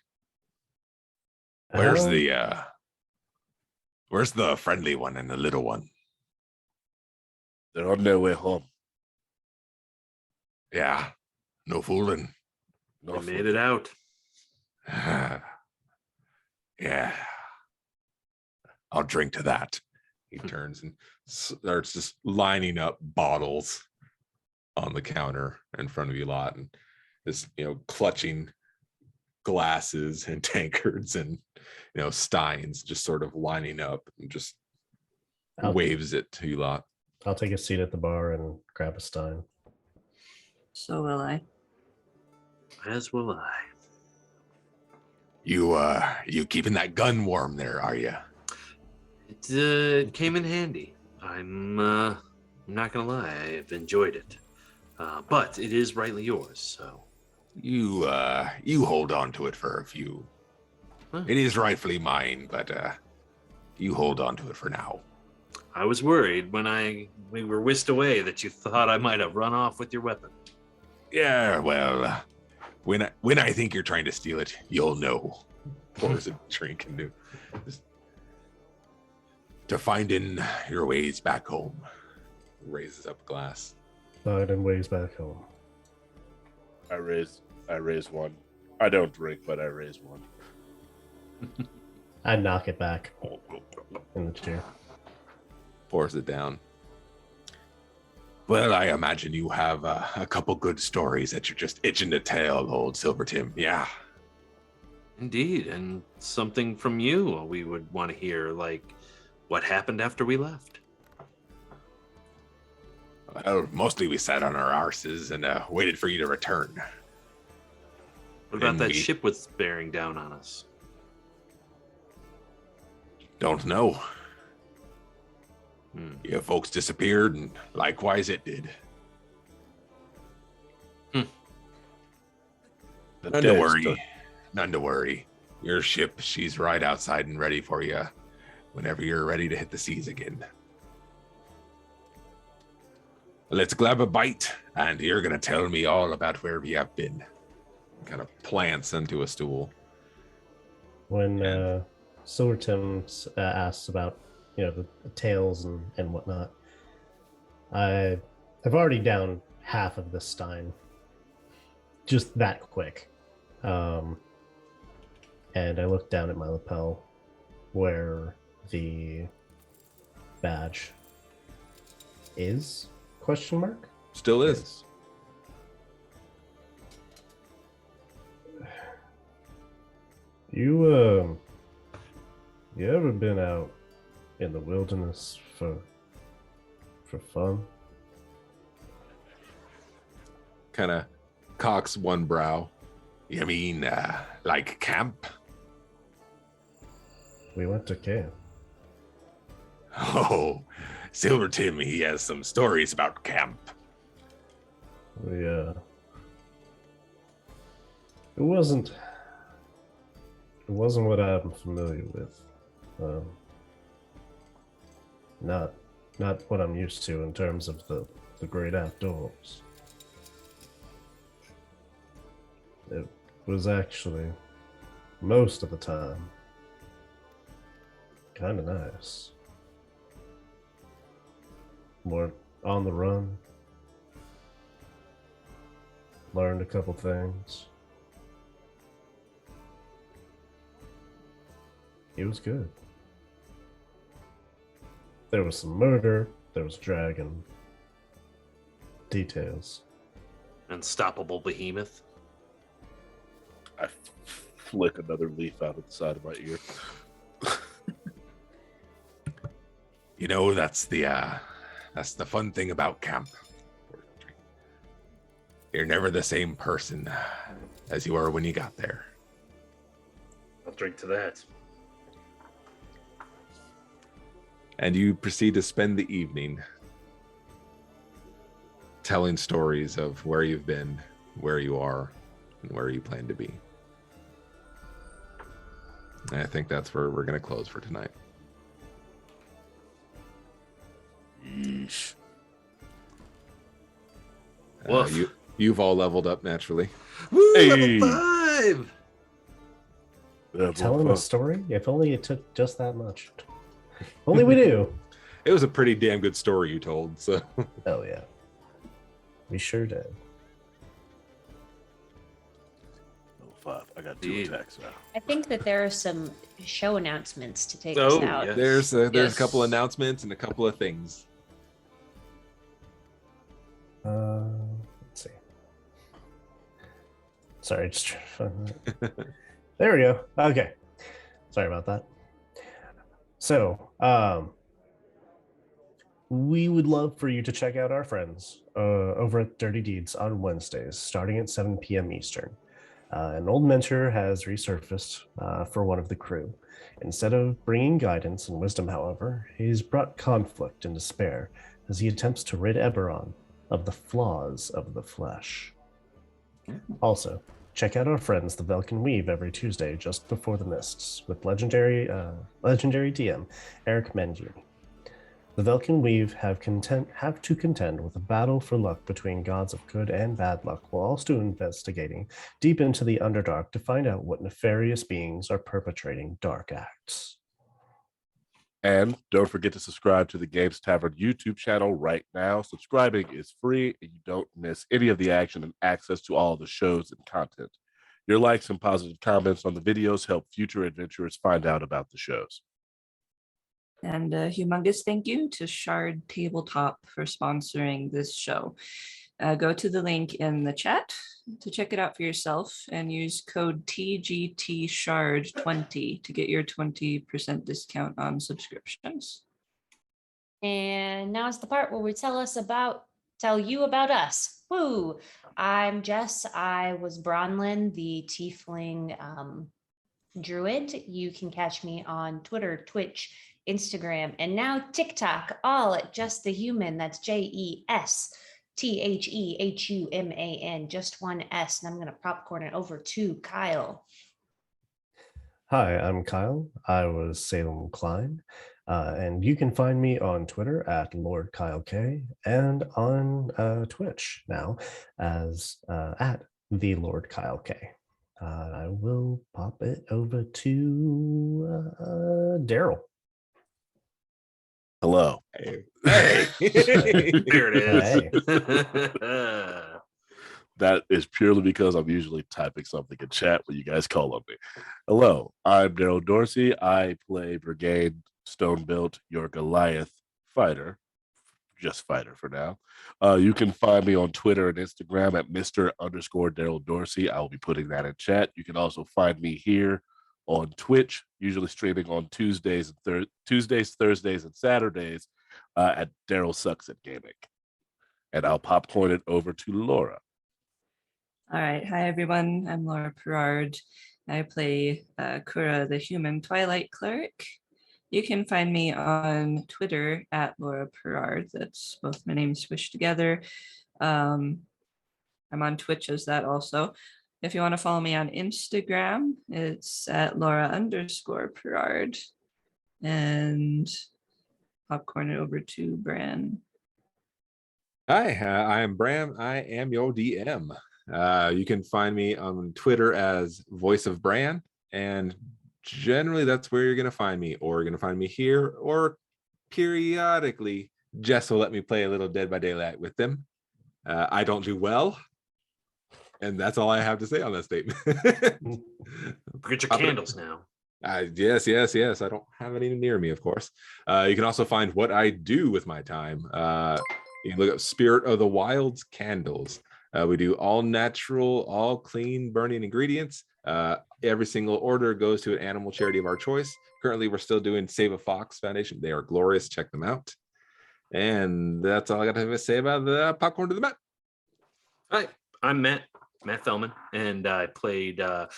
Where's Um, the friendly one and the little one? They're on their way home. Yeah, no fooling. No We made it out. Yeah, I'll drink to that. He turns and starts just lining up bottles on the counter in front of you lot, and just clutching glasses and tankards and steins, just sort of lining up, and just I'll- waves it to you lot. I'll take a seat at the bar and grab a stein. So will I. As will I. You keeping that gun warm there, are you? It came in handy. I'm not gonna lie, I've enjoyed it. But it is rightly yours, so You hold on to it for a few. Huh. It is rightfully mine, but you hold on to it for now. I was worried when we were whisked away that you thought I might have run off with your weapon. Yeah, well, when I think you're trying to steal it, you'll know. Pours a drink into To finding your ways back home. raises up a glass. Stein and ways back home. I raise one. I don't drink, but I raise one. I knock it back in the chair. Pours it down. Well, I imagine you have a couple good stories that you're just itching to tell, old Silver Tim. Yeah. Indeed, and something from you we would want to hear, like what happened after we left. Well, mostly we sat on our arses and waited for you to return. What about And that we- ship was bearing down on us? Don't know. Hmm. You folks disappeared, and likewise it did. The None to dead worry. stuff. None to worry. Your ship, she's right outside and ready for you whenever you're ready to hit the seas again. Let's grab a bite, and you're going to tell me all about where we have been. kind of plants into a stool. When And- Silver Tim asks about, the tales and whatnot, I've already downed half of this stein, just that quick. And I look down at my lapel where the badge is, question mark? Still is. You ever been out in the wilderness for fun? Kind of cocks one brow. You mean, like camp? We went to camp. Oh, Silver Tim, he has some stories about camp. It wasn't what I'm familiar with. Not what I'm used to in terms of the great outdoors. It was actually, most of the time, kind of nice. More on the run. Learned a couple things. It was good. There was some murder, there was dragon. Details. Unstoppable behemoth. I flick another leaf out of the side of my ear. You know, that's the fun thing about camp. You're never the same person as you were when you got there. I'll drink to that. And you proceed to spend the evening telling stories of where you've been, where you are, and where you plan to be. And I think that's where we're going to close for tonight. Yeesh. Woof. You've all leveled up naturally. Woo, Hey. level 5! Telling a story? If only it took just that much. Only we do. It was a pretty damn good story you told, so. Hell yeah. We sure did. Level 5. I got 2 Indeed. attacks now. I think that there are some show announcements to take us Oh, out. yes. There's a Yes. couple announcements and a couple of things. Let's see. Sorry, just trying to find that. There we go. Okay. Sorry about that. So, we would love for you to check out our friends over at Dirty Deeds on Wednesdays, starting at 7 p.m. Eastern. An old mentor has resurfaced for one of the crew. Instead of bringing guidance and wisdom, however, he's brought conflict and despair as he attempts to rid Eberron of the flaws of the flesh. Also, check out our friends, the Velkin Weave, every Tuesday just before the mists with legendary DM Eric Mengier. The Velkin Weave have to contend with a battle for luck between gods of good and bad luck, while also investigating deep into the Underdark to find out what nefarious beings are perpetrating dark acts. And don't forget to subscribe to the Games Tavern YouTube channel right now. Subscribing is free and you don't miss any of the action and access to all the shows and content. Your likes and positive comments on the videos help future adventurers find out about the shows. And a humongous thank you to Shard Tabletop for sponsoring this show. Go to the link in the chat to check it out for yourself and use code TGTShard20 to get your 20% discount on subscriptions. And now is the part where we tell you about us. Woo! I'm Jess. I was Bronlyn, the tiefling druid. You can catch me on Twitter, Twitch, Instagram, and now TikTok, all at Just the Human. That's JESTHEHUMAN, just one S. And I'm going to popcorn it over to Kyle. Hi, I'm Kyle. I was Salem Klein. And you can find me on Twitter at LordKyleK and on Twitch now as at the Lord Kyle K. I will pop it over to Daryl. Hello. Hey. There it Hey. is. That is purely because I'm usually typing something in chat when you guys call on me. Hello, I'm Daryl Dorsey. I play Brigade Stone Built, your Goliath fighter. Just fighter for now. You can find me on Twitter and Instagram at Mr_Daryl Dorsey. I will be putting that in chat. You can also find me here on Twitch, usually streaming on Tuesdays, Thursdays, and Saturdays at Daryl Sucks at Gaming. And I'll popcorn it over to Laura. All right. Hi, everyone. I'm Laura Perard. I play Kura, the human Twilight Cleric. You can find me on Twitter at Laura Perard. That's both my names squished together. I'm on Twitch as that also. If you want to follow me on Instagram, it's at Laura_Perard. And popcorn it over to Bran. Hi, I am Bram. I am your DM. You can find me on Twitter as Voice of Bran, and generally that's where you're going to find me, or you're going to find me here, or periodically Jess will let me play a little Dead by Daylight with them. I don't do well, and that's all I have to say on that statement. Get your candles now. Yes. I don't have any near me, of course. You can also find what I do with my time. You can look up Spirit of the Wilds candles. We do all natural, all clean burning ingredients. Every single order goes to an animal charity of our choice. Currently, we're still doing Save a Fox Foundation. They are glorious. Check them out. And that's all I got to have to say about the Popcorn to the Mat. Hi, I'm Matt Fellman, and I played the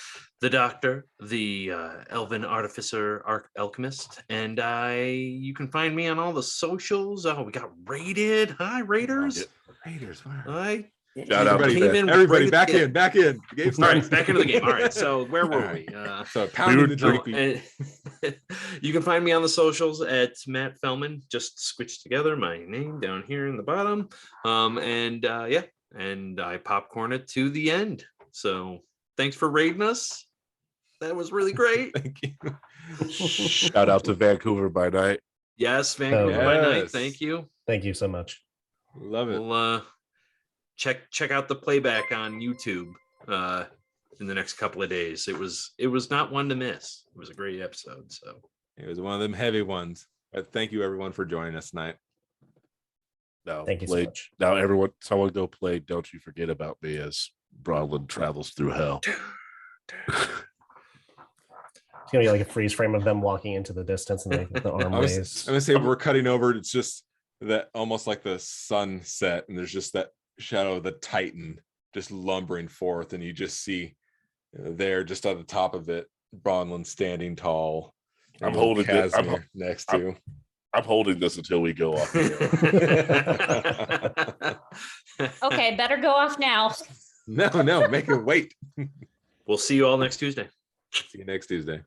Doctor, the Elven Artificer Alchemist, and you can find me on all the socials. Oh, we got raided. Hi, Raiders. Raiders. Hi. Shout out to Everybody back in. All right, back into the game. All right, so where were we? So pounding the drink. You can find me on the socials at Matt Fellman, just switch together my name down here in the bottom. And I popcorn it to the end. So thanks for raiding us. That was really great. Thank you. Shout out to Vancouver by night. Yes, Vancouver by night. Thank you. Thank you so much. Love it. We'll check out the playback on YouTube in the next couple of days. It was not one to miss. It was a great episode. So it was one of them heavy ones. But thank you everyone for joining us tonight. Now, Thank you so much. Now, someone go play Don't You Forget About Me as Bronwyn travels through hell. It's gonna be like a freeze frame of them walking into the distance and the arm waves. I'm gonna say we're cutting over. It's just that almost like the sunset, and there's just that shadow of the Titan just lumbering forth, and you just see there, just on the top of it, Bronwyn standing tall. I'm holding it. Next to. I'm holding this until we go off. Okay, better go off now. No, make it wait. we'll see you all next Tuesday. See you next Tuesday.